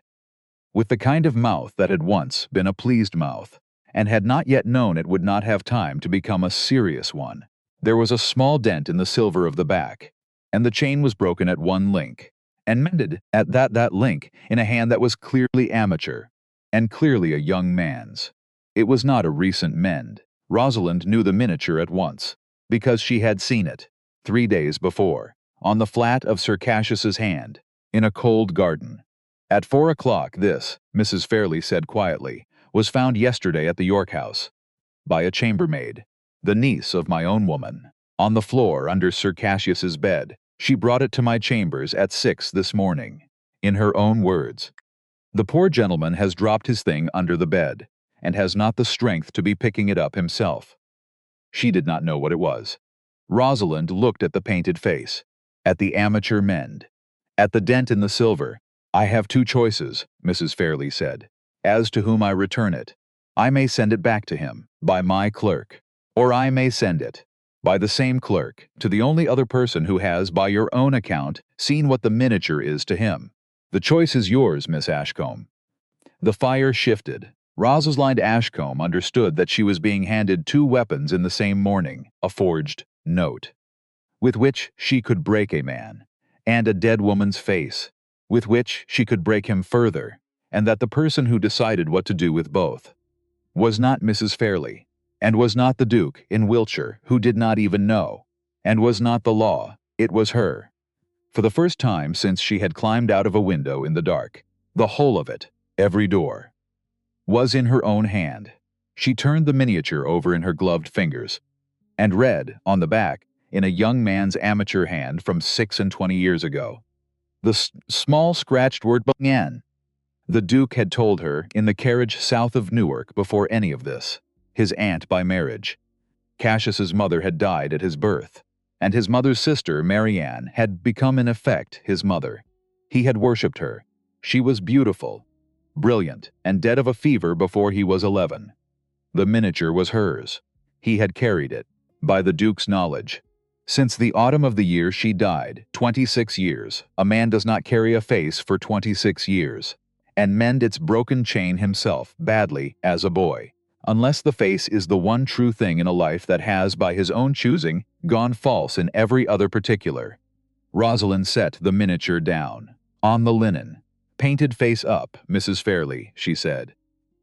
with the kind of mouth that had once been a pleased mouth, and had not yet known it would not have time to become a serious one. There was a small dent in the silver of the back, and the chain was broken at one link, and mended at that link in a hand that was clearly amateur, and clearly a young man's. It was not a recent mend. Rosalind knew the miniature at once, because she had seen it, 3 days before, on the flat of Sir Cassius's hand, in a cold garden. At 4 o'clock this, Mrs. Fairley said quietly, was found yesterday at the York House, by a chambermaid, the niece of my own woman, on the floor under Sir Cassius's bed. She brought it to my chambers at 6 this morning. In her own words, "The poor gentleman has dropped his thing under the bed, and has not the strength to be picking it up himself." She did not know what it was. Rosalind looked at the painted face, at the amateur mend, at the dent in the silver. "I have 2 choices," Mrs. Fairley said, "as to whom I return it. I may send it back to him, by my clerk, or I may send it, by the same clerk, to the only other person who has, by your own account, seen what the miniature is to him. The choice is yours, Miss Ashcombe." The fire shifted. Rosalind Ashcombe understood that she was being handed 2 weapons in the same morning, a forged note, with which she could break a man, and a dead woman's face, with which she could break him further, and that the person who decided what to do with both was not Mrs. Fairley, and was not the Duke in Wiltshire, who did not even know, and was not the law. It was her. For the first time since she had climbed out of a window in the dark, the whole of it, every door, was in her own hand. She turned the miniature over in her gloved fingers, and read, on the back, in a young man's amateur hand from 26 years ago, the small scratched word "Bungen." The Duke had told her in the carriage south of Newark before any of this, his aunt by marriage. Cassius's mother had died at his birth, and his mother's sister, Marianne, had become in effect his mother. He had worshipped her. She was beautiful, brilliant, and dead of a fever before he was 11. The miniature was hers. He had carried it, by the Duke's knowledge. Since the autumn of the year she died, 26 years, a man does not carry a face for 26 years, and mend its broken chain himself, badly, as a boy, unless the face is the one true thing in a life that has, by his own choosing, gone false in every other particular. Rosalind set the miniature down, on the linen. "Painted face up, Mrs. Fairley," she said.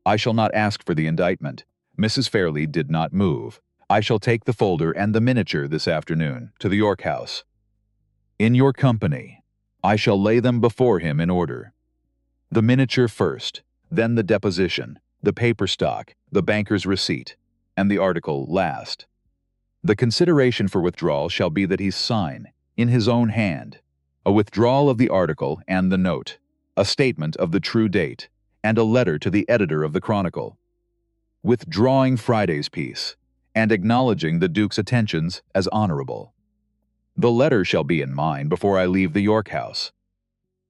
"I shall not ask for the indictment." Mrs. Fairley did not move. "I shall take the folder and the miniature this afternoon to the York House. In your company. I shall lay them before him in order. The miniature first, then the deposition, the paper stock, the banker's receipt, and the article last. The consideration for withdrawal shall be that he sign, in his own hand, a withdrawal of the article and the note, a statement of the true date, and a letter to the editor of the Chronicle, withdrawing Friday's piece, and acknowledging the Duke's attentions as honorable. The letter shall be in mine before I leave the York House.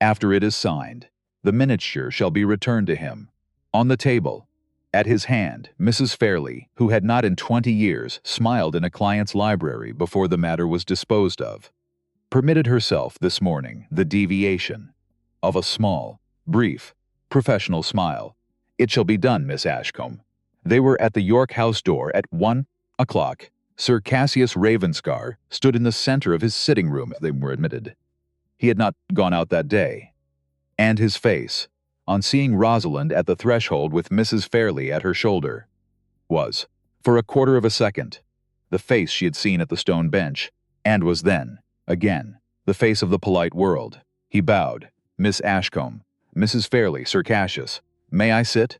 After it is signed, the miniature shall be returned to him. On the table, at his hand, Mrs. Fairley, who had not in 20 years smiled in a client's library before the matter was disposed of, permitted herself this morning the deviation of a small, brief, professional smile. "It shall be done, Miss Ashcombe." They were at the York House door at 1 o'clock. Sir Cassius Ravenscar stood in the center of his sitting room as they were admitted. He had not gone out that day, and his face, on seeing Rosalind at the threshold with Mrs. Fairley at her shoulder, was, for a quarter of a second, the face she had seen at the stone bench, and was then, again, the face of the polite world. He bowed. "Miss Ashcombe, Mrs. Fairley, Sir Cassius, may I sit?"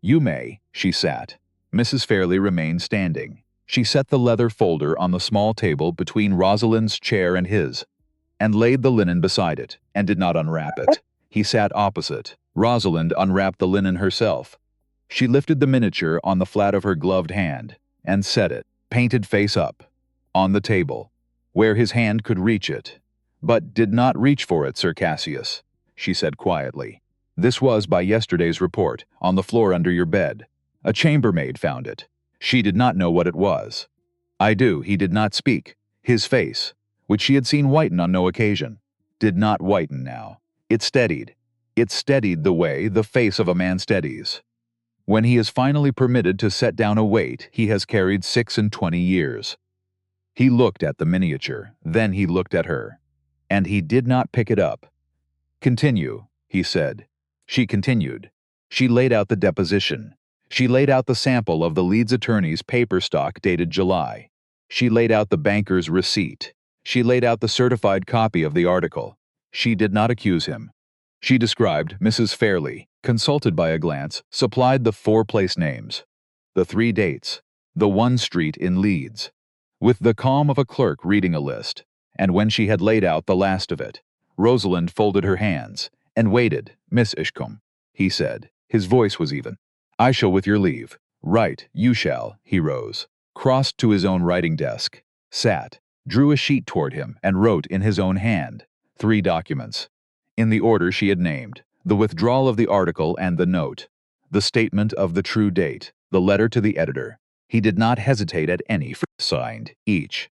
"You may." She sat. Mrs. Fairley remained standing. She set the leather folder on the small table between Rosalind's chair and his. and laid the linen beside it, and did not unwrap it. He sat opposite. Rosalind unwrapped the linen herself. She lifted the miniature on the flat of her gloved hand, and set it, painted face up, on the table, where his hand could reach it. But did not reach for it, Sir Cassius, she said quietly. This was, by yesterday's report, on the floor under your bed. A chambermaid found it. She did not know what it was. He did not speak. His face, which she had seen whiten on no occasion, did not whiten now. It steadied. It steadied the way the face of a man steadies when he is finally permitted to set down a weight he has carried 26 years. He looked at the miniature, then he looked at her, and he did not pick it up. Continue, he said. She continued. She laid out the deposition. She laid out the sample of the Leeds attorney's paper stock dated July. She laid out the banker's receipt. She laid out the certified copy of the article. She did not accuse him. She described Mrs. Fairley, consulted by a glance, supplied the 4 place names, the 3 dates, the 1 street in Leeds, with the calm of a clerk reading a list, and when she had laid out the last of it, Rosalind folded her hands and waited. Miss Ashcombe, he said. His voice was even. I shall, with your leave. Right, you shall. He rose, crossed to his own writing desk, sat, drew a sheet toward him, and wrote in his own hand 3 documents, in the order she had named: the withdrawal of the article and the note, the statement of the true date, the letter to the editor. He did not hesitate at any. Signed, each.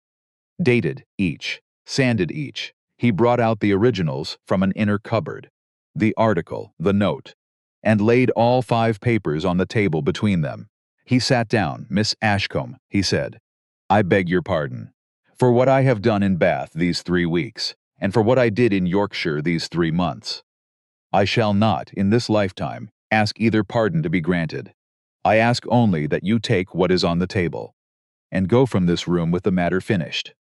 Dated, each. Sanded, each. He brought out the originals from an inner cupboard, the article, the note, and laid all 5 papers on the table between them. He sat down. Miss Ashcombe, he said, I beg your pardon for what I have done in Bath these 3 weeks, and for what I did in Yorkshire these 3 months. I shall not, in this lifetime, ask either pardon to be granted. I ask only that you take what is on the table, and go from this room with the matter finished.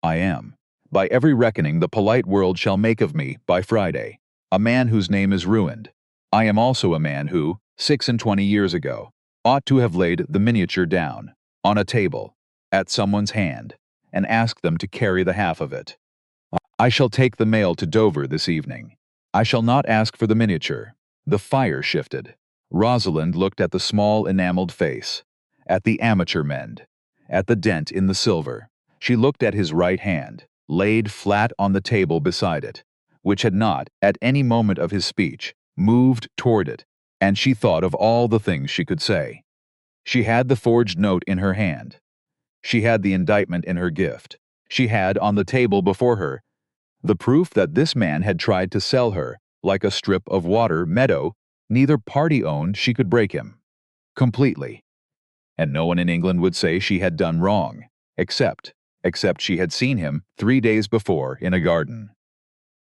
I am, by every reckoning the polite world shall make of me, by Friday, a man whose name is ruined. I am also a man who, 26 years ago, ought to have laid the miniature down, on a table, at someone's hand, and asked them to carry the half of it. I shall take the mail to Dover this evening. I shall not ask for the miniature. The fire shifted. Rosalind looked at the small enameled face, at the amateur mend, at the dent in the silver. She looked at his right hand, laid flat on the table beside it, which had not, at any moment of his speech, moved toward it, and she thought of all the things she could say. She had the forged note in her hand. She had the indictment in her gift. She had, on the table before her, the proof that this man had tried to sell her, like a strip of water meadow. Neither party owned she could break him completely, and no one in England would say she had done wrong, except she had seen him 3 days before in a garden,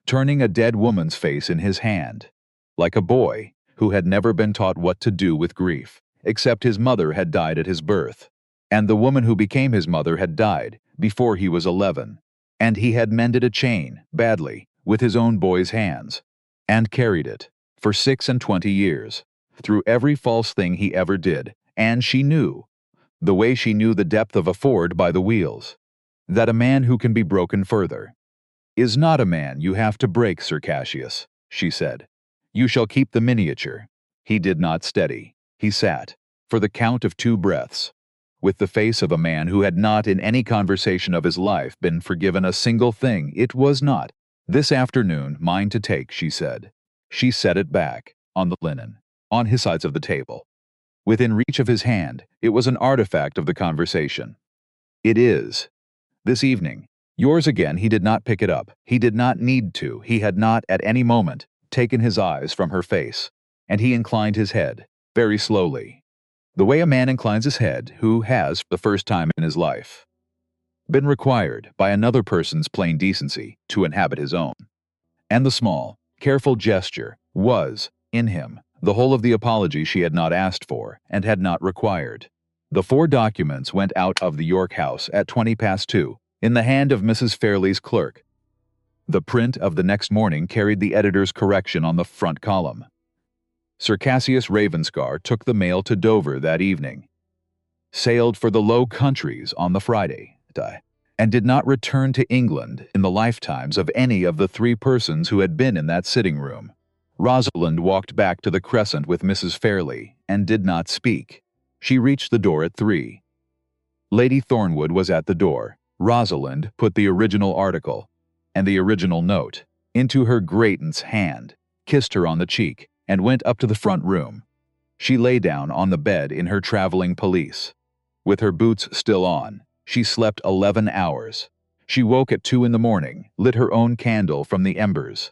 turning a dead woman's face in his hand, like a boy who had never been taught what to do with grief, except his mother had died at his birth, and the woman who became his mother had died before he was 11, and he had mended a chain, badly, with his own boy's hands, and carried it, for 26 years, through every false thing he ever did, and she knew, the way she knew the depth of a ford by the wheels, that a man who can be broken further is not a man you have to break, Sir Cassius, she said. You shall keep the miniature. He did not steady. He sat, for the count of 2 breaths, with the face of a man who had not in any conversation of his life been forgiven a single thing. It was not, this afternoon, mine to take, she said. She set it back, on the linen, on his sides of the table. Within reach of his hand, it was an artifact of the conversation. It is. This evening. Yours again. He did not pick it up. He did not need to. He had not, at any moment, taken his eyes from her face, and he inclined his head, very slowly, the way a man inclines his head who has, for the first time in his life, been required by another person's plain decency to inhabit his own. And the small, careful gesture was, in him, the whole of the apology she had not asked for and had not required. The 4 documents went out of the York house at 2:20, in the hand of Mrs. Fairley's clerk. The print of the next morning carried the editor's correction on the front column. Sir Cassius Ravenscar took the mail to Dover that evening, sailed for the Low Countries on the Friday, and did not return to England in the lifetimes of any of the 3 persons who had been in that sitting room. Rosalind walked back to the Crescent with Mrs. Fairley and did not speak. She reached the door at 3. Lady Thornwood was at the door. Rosalind put the original article and the original note into her great aunt's hand, kissed her on the cheek, and went up to the front room. She lay down on the bed in her traveling pelisse. With her boots still on, she slept 11 hours. She woke at 2 in the morning, lit her own candle from the embers,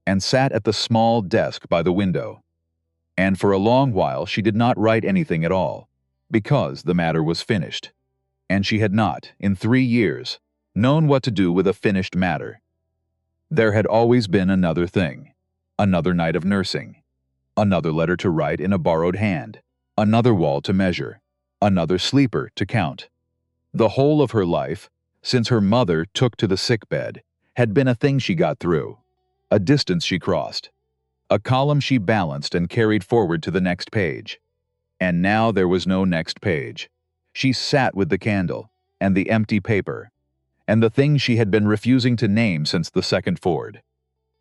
and sat at the small desk by the window. And for a long while she did not write anything at all, because the matter was finished. And she had not, in 3 years, known what to do with a finished matter. There had always been another thing, another night of nursing, another letter to write in a borrowed hand, another wall to measure, another sleeper to count. The whole of her life, since her mother took to the sickbed, had been a thing she got through, a distance she crossed, a column she balanced and carried forward to the next page. And now there was no next page. She sat with the candle, and the empty paper, and the thing she had been refusing to name since the second Ford,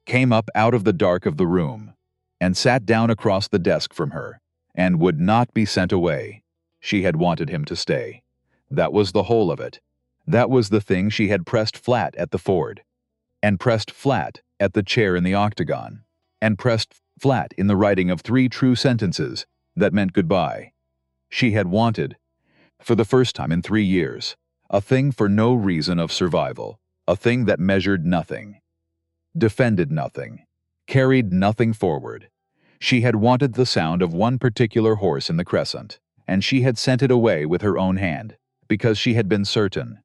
came up out of the dark of the room, and sat down across the desk from her, and would not be sent away. She had wanted him to stay. That was the whole of it. That was the thing she had pressed flat at the Ford, and pressed flat at the chair in the octagon, and pressed flat in the writing of 3 true sentences that meant goodbye. She had wanted, for the first time in 3 years, a thing for no reason of survival, a thing that measured nothing, defended nothing, carried nothing forward. She had wanted the sound of one particular horse in the Crescent, and she had sent it away with her own hand, because she had been certain,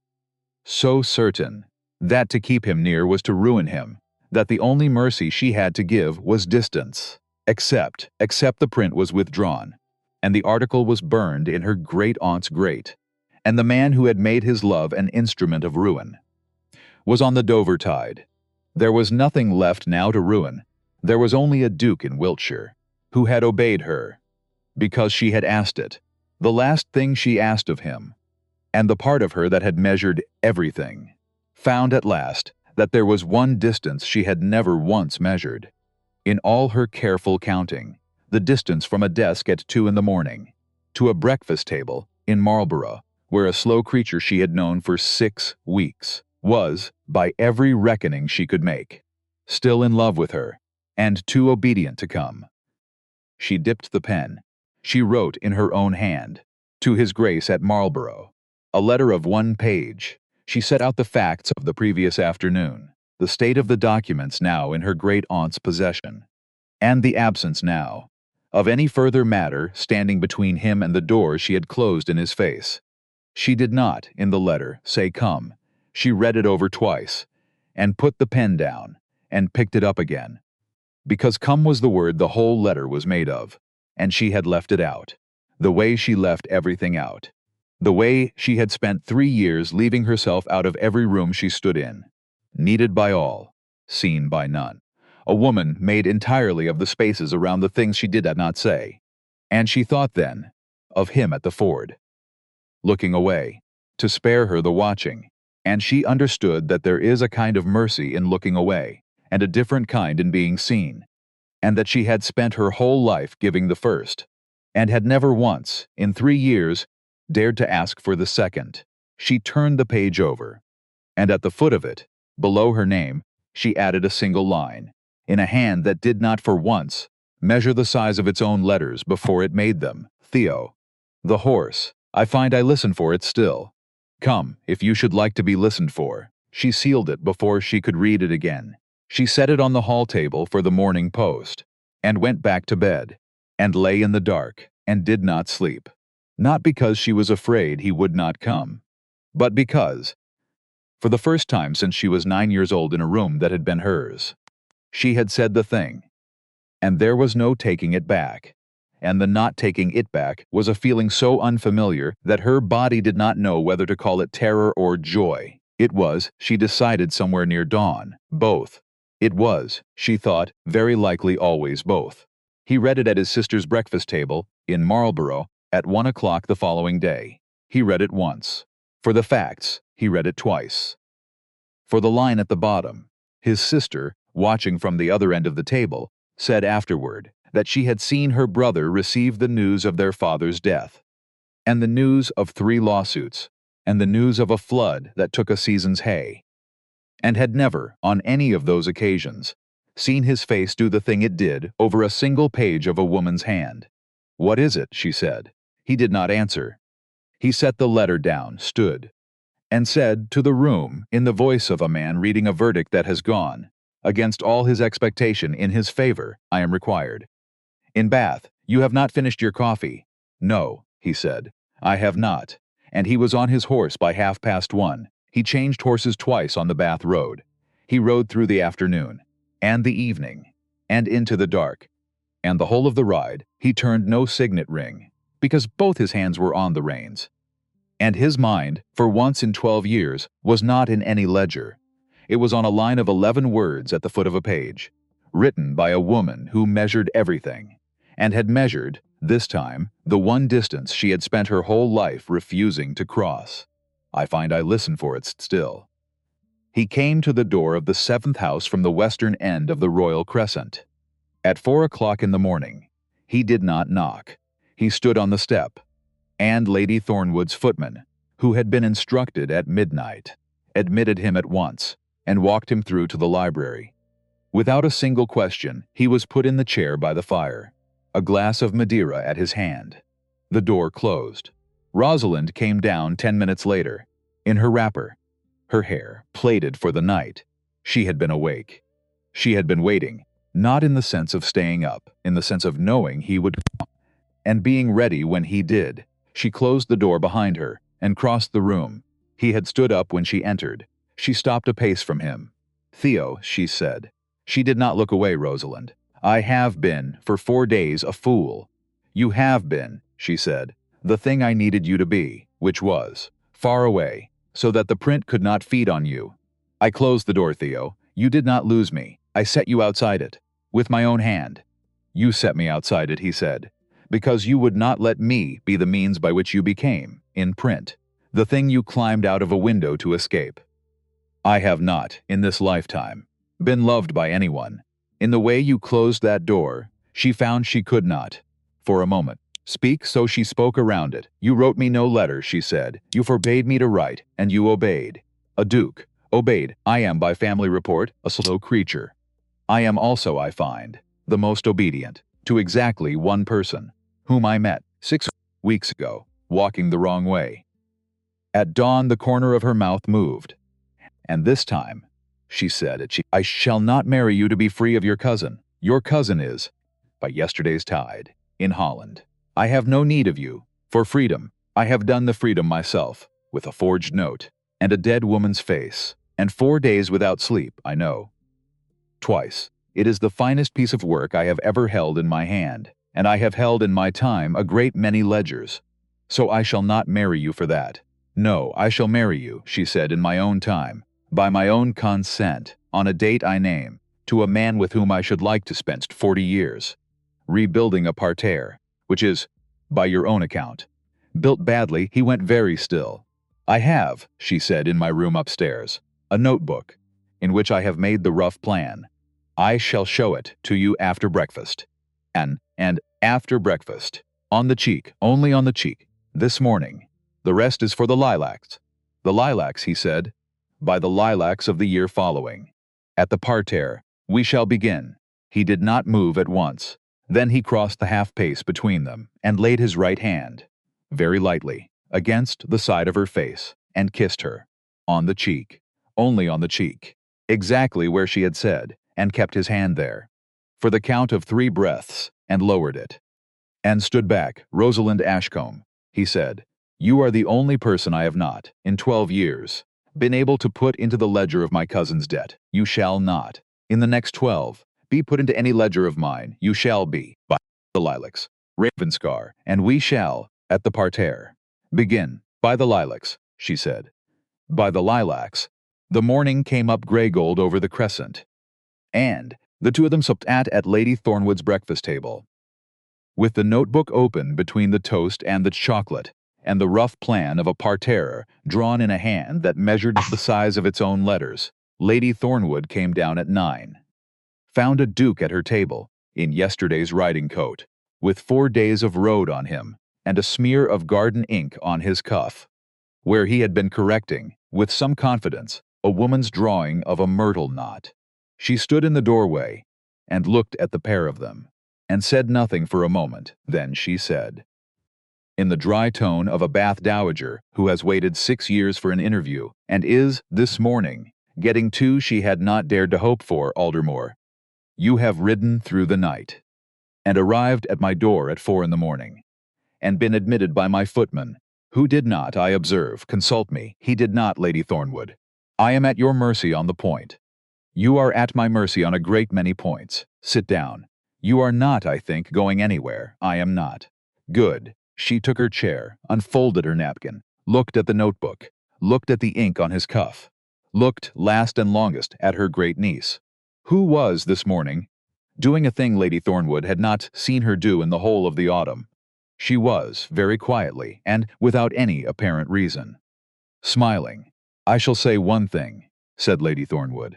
so certain, that to keep him near was to ruin him, that the only mercy she had to give was distance, except the print was withdrawn, and the article was burned in her great-aunt's grate, and the man who had made his love an instrument of ruin was on the Dover tide. There was nothing left now to ruin. There was only a duke in Wiltshire, who had obeyed her, because she had asked it, the last thing she asked of him, and the part of her that had measured everything, found at last that there was one distance she had never once measured. In all her careful counting, the distance from a desk at 2 in the morning to a breakfast table in Marlborough, where a slow creature she had known for 6 weeks was, by every reckoning she could make, still in love with her, and too obedient to come. She dipped the pen. She wrote in her own hand, to His Grace at Marlborough, a letter of 1 page. She set out the facts of the previous afternoon, the state of the documents now in her great-aunt's possession, and the absence now of any further matter standing between him and the door she had closed in his face. She did not, in the letter, say come. She read it over twice, and put the pen down, and picked it up again, because come was the word the whole letter was made of, and she had left it out, the way she left everything out, the way she had spent 3 years leaving herself out of every room she stood in, needed by all, seen by none. A woman made entirely of the spaces around the things she did not say, and she thought then of him at the Ford, looking away, to spare her the watching, and she understood that there is a kind of mercy in looking away, and a different kind in being seen, and that she had spent her whole life giving the first, and had never once, in 3 years, dared to ask for the second. She turned the page over, and at the foot of it, below her name, she added a single line, in a hand that did not for once measure the size of its own letters before it made them. Theo. The horse. I find I listen for it still. Come, if you should like to be listened for. She sealed it before she could read it again. She set it on the hall table for the morning post, and went back to bed, and lay in the dark, and did not sleep. Not because she was afraid he would not come, but because, for the first time since she was 9 years old in a room that had been hers, she had said the thing, and there was no taking it back, and the not taking it back was a feeling so unfamiliar that her body did not know whether to call it terror or joy. It was, she decided, somewhere near dawn, both. It was, she thought, very likely always both. He read it at his sister's breakfast table, in Marlborough, at 1 o'clock the following day. He read it once. For the facts, He read it twice. For the line at the bottom, his sister, watching from the other end of the table, said afterward that she had seen her brother receive the news of their father's death, and the news of 3 lawsuits, and the news of a flood that took a season's hay, and had never, on any of those occasions, seen his face do the thing it did over a single page of a woman's hand. "What is it?" she said. He did not answer. He set the letter down, stood, and said to the room, in the voice of a man reading a verdict that has gone, against all his expectation in his favor, "I am required. In Bath, you have not finished your coffee." "No," he said, "I have not." And he was on his horse by 1:30. He changed horses twice on the Bath road. He rode through the afternoon, and the evening, and into the dark, and the whole of the ride he turned no signet ring, because both his hands were on the reins. And his mind, for once in 12 years, was not in any ledger. It was on a line of 11 words at the foot of a page, written by a woman who measured everything, and had measured, this time, the one distance she had spent her whole life refusing to cross. I find I listen for it still. He came to the door of the 7th house from the western end of the Royal Crescent. At 4 o'clock in the morning. He did not knock. He stood on the step, and Lady Thornwood's footman, who had been instructed at midnight, admitted him at once, and walked him through to the library. Without a single question, he was put in the chair by the fire, a glass of Madeira at his hand. The door closed. Rosalind came down 10 minutes later, in her wrapper, her hair plaited for the night. She had been awake. She had been waiting, not in the sense of staying up, in the sense of knowing he would come, and being ready when he did. She closed the door behind her, and crossed the room. He had stood up when she entered. She stopped a pace from him. "Theo," she said. She did not look away, Rosalind. "I have been, for 4 days, a fool." "You have been," she said, "the thing I needed you to be, which was, far away, so that the print could not feed on you. I closed the door, Theo. You did not lose me. I set you outside it, with my own hand." "You set me outside it," he said, "because you would not let me be the means by which you became, in print, the thing you climbed out of a window to escape. I have not, in this lifetime, been loved by anyone. In the way you closed that door, she found she could not, for a moment, speak, so she spoke around it. You wrote me no letter, she said. You forbade me to write, and you obeyed. A duke, obeyed. I am, by family report, a slow creature. I am also, I find, the most obedient, to exactly one person, whom I met 6 weeks ago, walking the wrong way. At dawn the corner of her mouth moved. And this time, she said, I shall not marry you to be free of your cousin. Your cousin is, by yesterday's tide, in Holland. I have no need of you. For freedom, I have done the freedom myself, with a forged note, and a dead woman's face, and 4 days without sleep, I know. Twice. It is the finest piece of work I have ever held in my hand, and I have held in my time a great many ledgers. So I shall not marry you for that. No, I shall marry you, she said, in my own time, by my own consent, on a date I name, to a man with whom I should like to spend 40 years, rebuilding a parterre, which is, by your own account, built badly. He went very still. I have, she said, in my room upstairs, a notebook, in which I have made the rough plan. I shall show it to you after breakfast. And after breakfast, on the cheek, only on the cheek, this morning. The rest is for the lilacs. The lilacs, he said, by the lilacs of the year following. At the parterre, we shall begin. He did not move at once. Then he crossed the half-pace between them, and laid his right hand, very lightly, against the side of her face, and kissed her, on the cheek, only on the cheek, exactly where she had said, and kept his hand there, for the count of 3 breaths, and lowered it, and stood back. Rosalind Ashcombe, he said, you are the only person I have not, in 12 years, been able to put into the ledger of my cousin's debt. You shall not, in the next 12, be put into any ledger of mine. You shall be, by the Lilacs, Ravenscar, and we shall, at the parterre, begin, by the lilacs, she said. By the lilacs. The morning came up grey-gold over the crescent, and the two of them supped at Lady Thornwood's breakfast table, with the notebook open between the toast and the chocolate, and the rough plan of a parterre drawn in a hand that measured the size of its own letters. Lady Thornwood came down at 9. Found a duke at her table, in yesterday's riding coat, with 4 days of road on him, and a smear of garden ink on his cuff, where he had been correcting, with some confidence, a woman's drawing of a myrtle knot. She stood in the doorway, and looked at the pair of them, and said nothing for a moment. Then she said, in the dry tone of a Bath dowager who has waited 6 years for an interview, and is, this morning, getting 2 she had not dared to hope for, Aldermore, you have ridden through the night, and arrived at my door at 4 in the morning, and been admitted by my footman, who did not, I observe, consult me. He did not, Lady Thornwood. I am at your mercy on the point. You are at my mercy on a great many points. Sit down. You are not, I think, going anywhere. I am not. Good. She took her chair, unfolded her napkin, looked at the notebook, looked at the ink on his cuff, looked, last and longest, at her great niece, who was, this morning, doing a thing Lady Thornwood had not seen her do in the whole of the autumn. She was, very quietly, and without any apparent reason, smiling. I shall say one thing, said Lady Thornwood,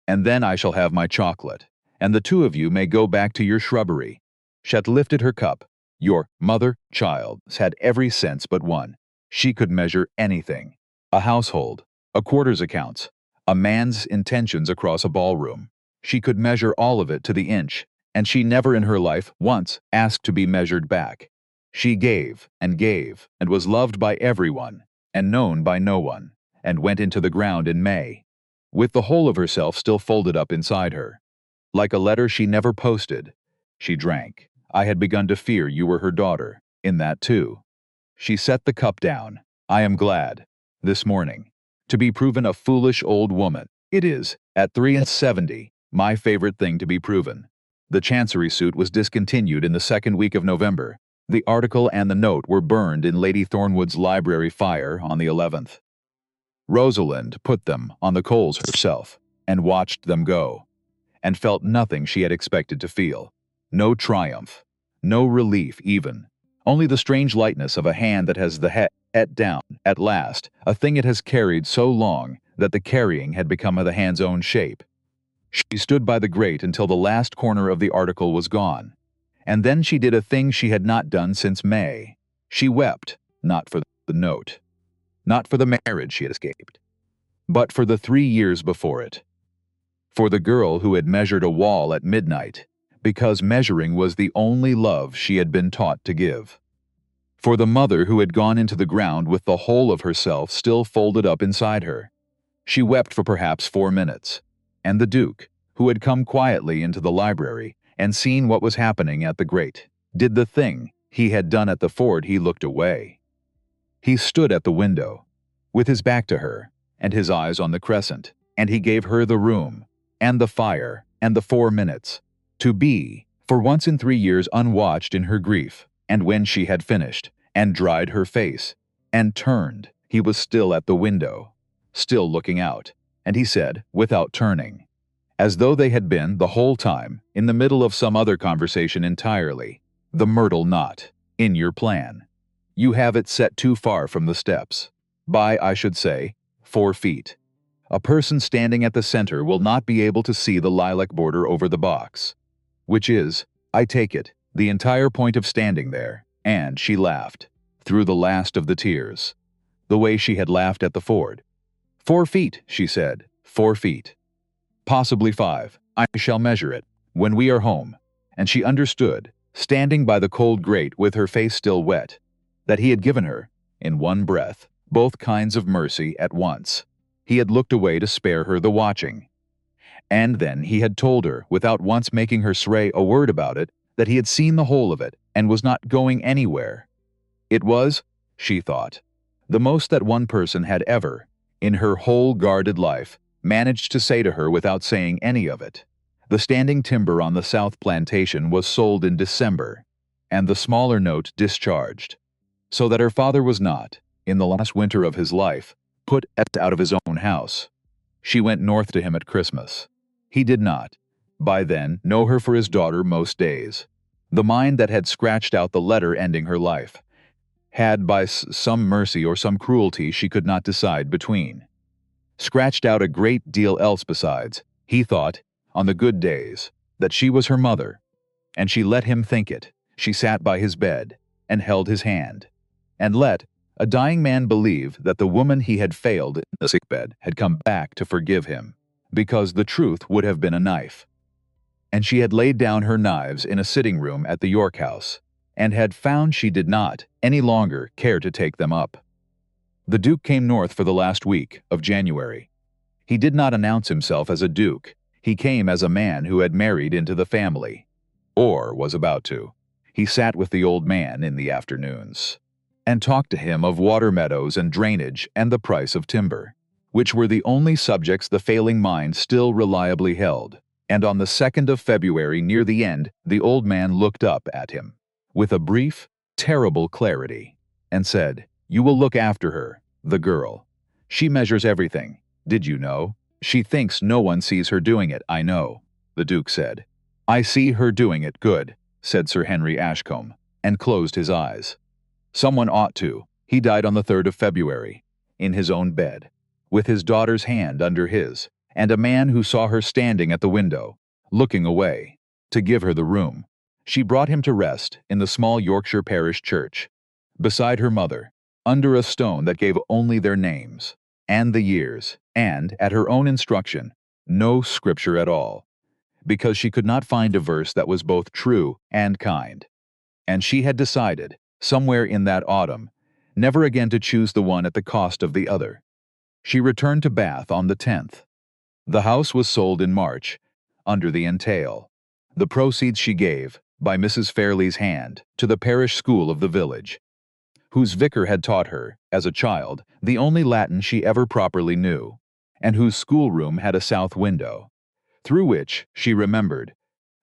and then I shall have my chocolate, and the 2 of you may go back to your shrubbery. She had lifted her cup. Your mother, child, had every sense but one. She could measure anything. A household, a quarter's accounts, a man's intentions across a ballroom. She could measure all of it to the inch, and she never in her life once asked to be measured back. She gave, and was loved by everyone, and known by no one, and went into the ground in May, with the whole of herself still folded up inside her. Like a letter she never posted. She drank. I had begun to fear you were her daughter, in that too. She set the cup down. I am glad, this morning, to be proven a foolish old woman. It is, at 73, my favorite thing to be proven. The Chancery suit was discontinued in the 2nd week of November. The article and the note were burned in Lady Thornwood's library fire on the 11th. Rosalind put them on the coals herself, and watched them go, and felt nothing she had expected to feel. No triumph, no relief even, only the strange lightness of a hand that has the head down, at last, a thing it has carried so long that the carrying had become of the hand's own shape. She stood by the grate until the last corner of the article was gone, and then she did a thing she had not done since May. She wept, not for the note, not for the marriage she had escaped, but for the 3 years before it, for the girl who had measured a wall at midnight, because measuring was the only love she had been taught to give, for the mother who had gone into the ground with the whole of herself still folded up inside her. She wept for perhaps 4 minutes, and the Duke, who had come quietly into the library and seen what was happening at the grate, did the thing he had done at the ford. He looked away. He stood at the window, with his back to her, and his eyes on the crescent, and he gave her the room, and the fire, and the 4 minutes, to be, for once in 3 years, unwatched in her grief. And when she had finished, and dried her face, and turned, he was still at the window, still looking out, and he said, without turning, as though they had been, the whole time, in the middle of some other conversation entirely, the myrtle knot, in your plan. You have it set too far from the steps, by, I should say, 4 feet. A person standing at the center will not be able to see the lilac border over the box, which is, I take it, the entire point of standing there. And she laughed, through the last of the tears, the way she had laughed at the ford. 4 feet, she said, 4 feet. Possibly 5. I shall measure it when we are home. And she understood, standing by the cold grate with her face still wet, that he had given her, in one breath, both kinds of mercy at once. He had looked away to spare her the watching. And then he had told her, without once making her say a word about it, that he had seen the whole of it, and was not going anywhere. It was, she thought, the most that one person had ever, in her whole guarded life, managed to say to her without saying any of it. The standing timber on the South Plantation was sold in December, and the smaller note discharged, so that her father was not, in the last winter of his life, put out of his own house. She went north to him at Christmas. He did not, by then, know her for his daughter most days. The mind that had scratched out the letter ending her life had by some mercy or some cruelty she could not decide between. Scratched out a great deal else besides, he thought, on the good days, that she was her mother, and she let him think it. She sat by his bed, and held his hand, and let a dying man believe that the woman he had failed in the sickbed had come back to forgive him, because the truth would have been a knife. And she had laid down her knives in a sitting room at the York House, and had found she did not any longer care to take them up. The Duke came north for the last week of January. He did not announce himself as a duke. He came as a man who had married into the family, or was about to. He sat with the old man in the afternoons, and talked to him of water meadows and drainage and the price of timber, which were the only subjects the failing mind still reliably held. And on the 2nd of February, near the end, the old man looked up at him, with a brief, terrible clarity, and said, "You will look after her, the girl. She measures everything. Did you know? She thinks no one sees her doing it, I know," the Duke said. "I see her doing it, good," said Sir Henry Ashcombe, and closed his eyes. "Someone ought to." He died on the 3rd of February, in his own bed, with his daughter's hand under his, and a man who saw her standing at the window, looking away, to give her the room. She brought him to rest in the small Yorkshire parish church, beside her mother, under a stone that gave only their names, and the years, and, at her own instruction, no scripture at all, because she could not find a verse that was both true and kind. And she had decided, somewhere in that autumn, never again to choose the one at the cost of the other. She returned to Bath on the 10th. The house was sold in March, under the entail. The proceeds she gave, by Mrs. Fairlie's hand, to the parish school of the village, whose vicar had taught her, as a child, the only Latin she ever properly knew, and whose schoolroom had a south window, through which, she remembered,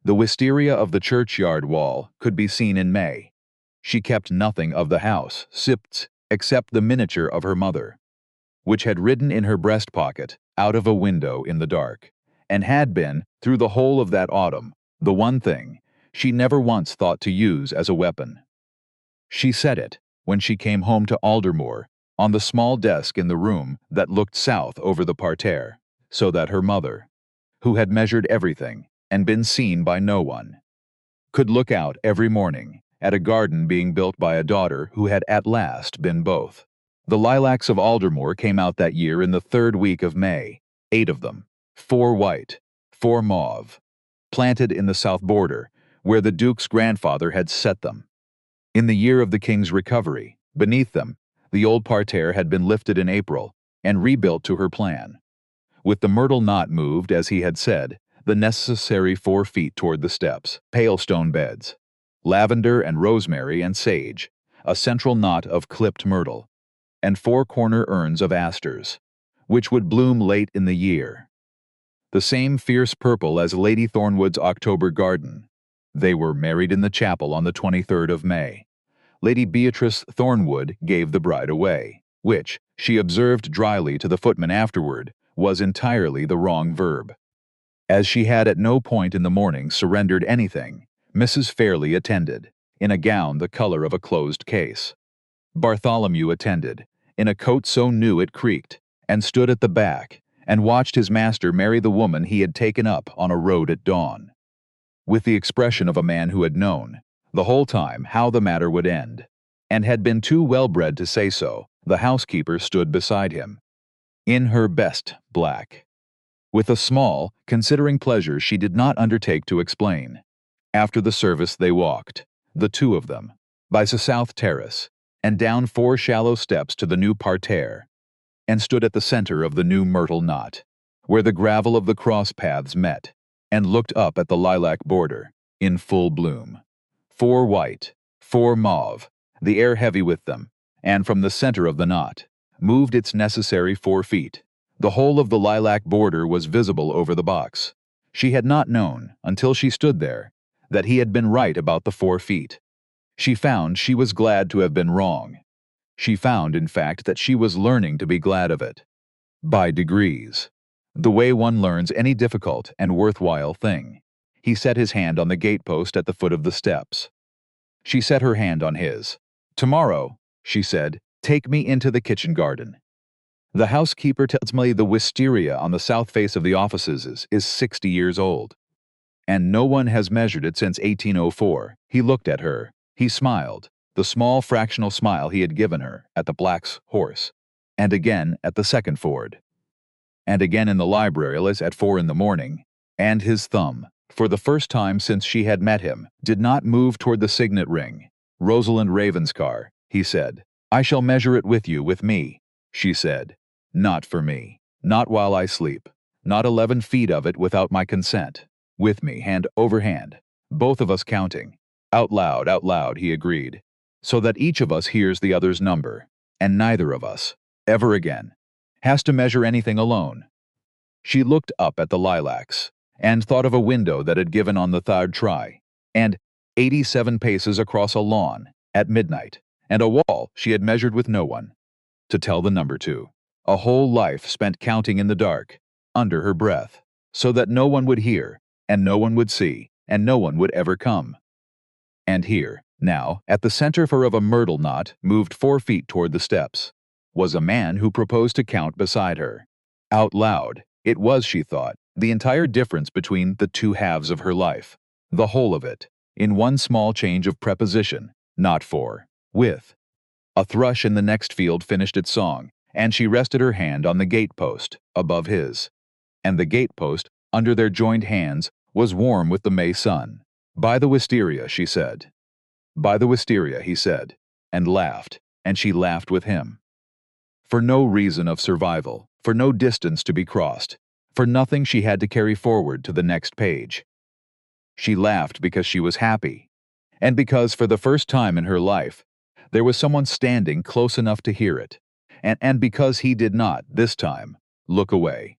the wisteria of the churchyard wall could be seen in May. She kept nothing of the house, except the miniature of her mother, which had ridden in her breast pocket out of a window in the dark, and had been, through the whole of that autumn, the one thing she never once thought to use as a weapon. She set it, when she came home to Aldermore, on the small desk in the room that looked south over the parterre, so that her mother, who had measured everything and been seen by no one, could look out every morning at a garden being built by a daughter who had at last been both. The Lilacs of Aldermore came out that year in the 3rd week of May, 8 of them, 4 white, 4 mauve, planted in the south border, where the Duke's grandfather had set them. In the year of the King's recovery, beneath them, the old parterre had been lifted in April and rebuilt to her plan, with the myrtle knot moved, as he had said, the necessary 4 feet toward the steps, pale stone beds, lavender and rosemary and sage, a central knot of clipped myrtle, and 4 corner urns of asters, which would bloom late in the year. The same fierce purple as Lady Thornwood's October garden. They were married in the chapel on the 23rd of May. Lady Beatrice Thornwood gave the bride away, which, she observed dryly to the footman afterward, was entirely the wrong verb. As she had at no point in the morning surrendered anything, Mrs. Fairlie attended, in a gown the color of a closed case. Bartholomew attended, in a coat so new it creaked, and stood at the back, and watched his master marry the woman he had taken up on a road at dawn, with the expression of a man who had known, the whole time, how the matter would end, and had been too well-bred to say so. The housekeeper stood beside him, in her best black, with a small, considering pleasure she did not undertake to explain. After the service they walked, the 2 of them, by the south terrace, and down 4 shallow steps to the new parterre, and stood at the center of the new myrtle knot, where the gravel of the cross paths met, and looked up at the lilac border, in full bloom. 4 white, 4 mauve, the air heavy with them, and from the center of the knot, moved its necessary 4 feet. The whole of the lilac border was visible over the box. She had not known, until she stood there, that he had been right about the 4 feet. She found she was glad to have been wrong. She found, in fact, that she was learning to be glad of it. By degrees. The way one learns any difficult and worthwhile thing. He set his hand on the gatepost at the foot of the steps. She set her hand on his. "Tomorrow," she said. Take me into the kitchen garden. The housekeeper tells me the wisteria on the south face of the offices is 60 years old. And no one has measured it since 1804. He looked at her. He smiled, the small fractional smile he had given her at the Black's horse, and again at the second ford, and again in the library at 4 in the morning, and his thumb, for the first time since she had met him, did not move toward the signet ring. Rosalind Ravenscar, he said. I shall measure it with me, she said. Not for me. Not while I sleep. Not 11 feet of it without my consent. With me, hand over hand. Both of us counting. Out loud, he agreed. So that each of us hears the other's number. And neither of us, ever again, has to measure anything alone. She looked up at the lilacs, and thought of a window that had given on the third try, and 87 paces across a lawn, at midnight, and a wall she had measured with no one to tell the number to. A whole life spent counting in the dark, under her breath, so that no one would hear, and no one would see, and no one would ever come. And here, now, at the center of a myrtle knot moved 4 feet toward the steps, was a man who proposed to count beside her. Out loud, it was, she thought, the entire difference between the two halves of her life, the whole of it, in one small change of preposition, not for, with. A thrush in the next field finished its song, and she rested her hand on the gatepost, above his. And the gatepost, under their joined hands, was warm with the May sun. By the wisteria, she said. By the wisteria, he said, and laughed, and she laughed with him. For no reason of survival, for no distance to be crossed, for nothing she had to carry forward to the next page. She laughed because she was happy, and because for the first time in her life, there was someone standing close enough to hear it, and because he did not, this time, look away.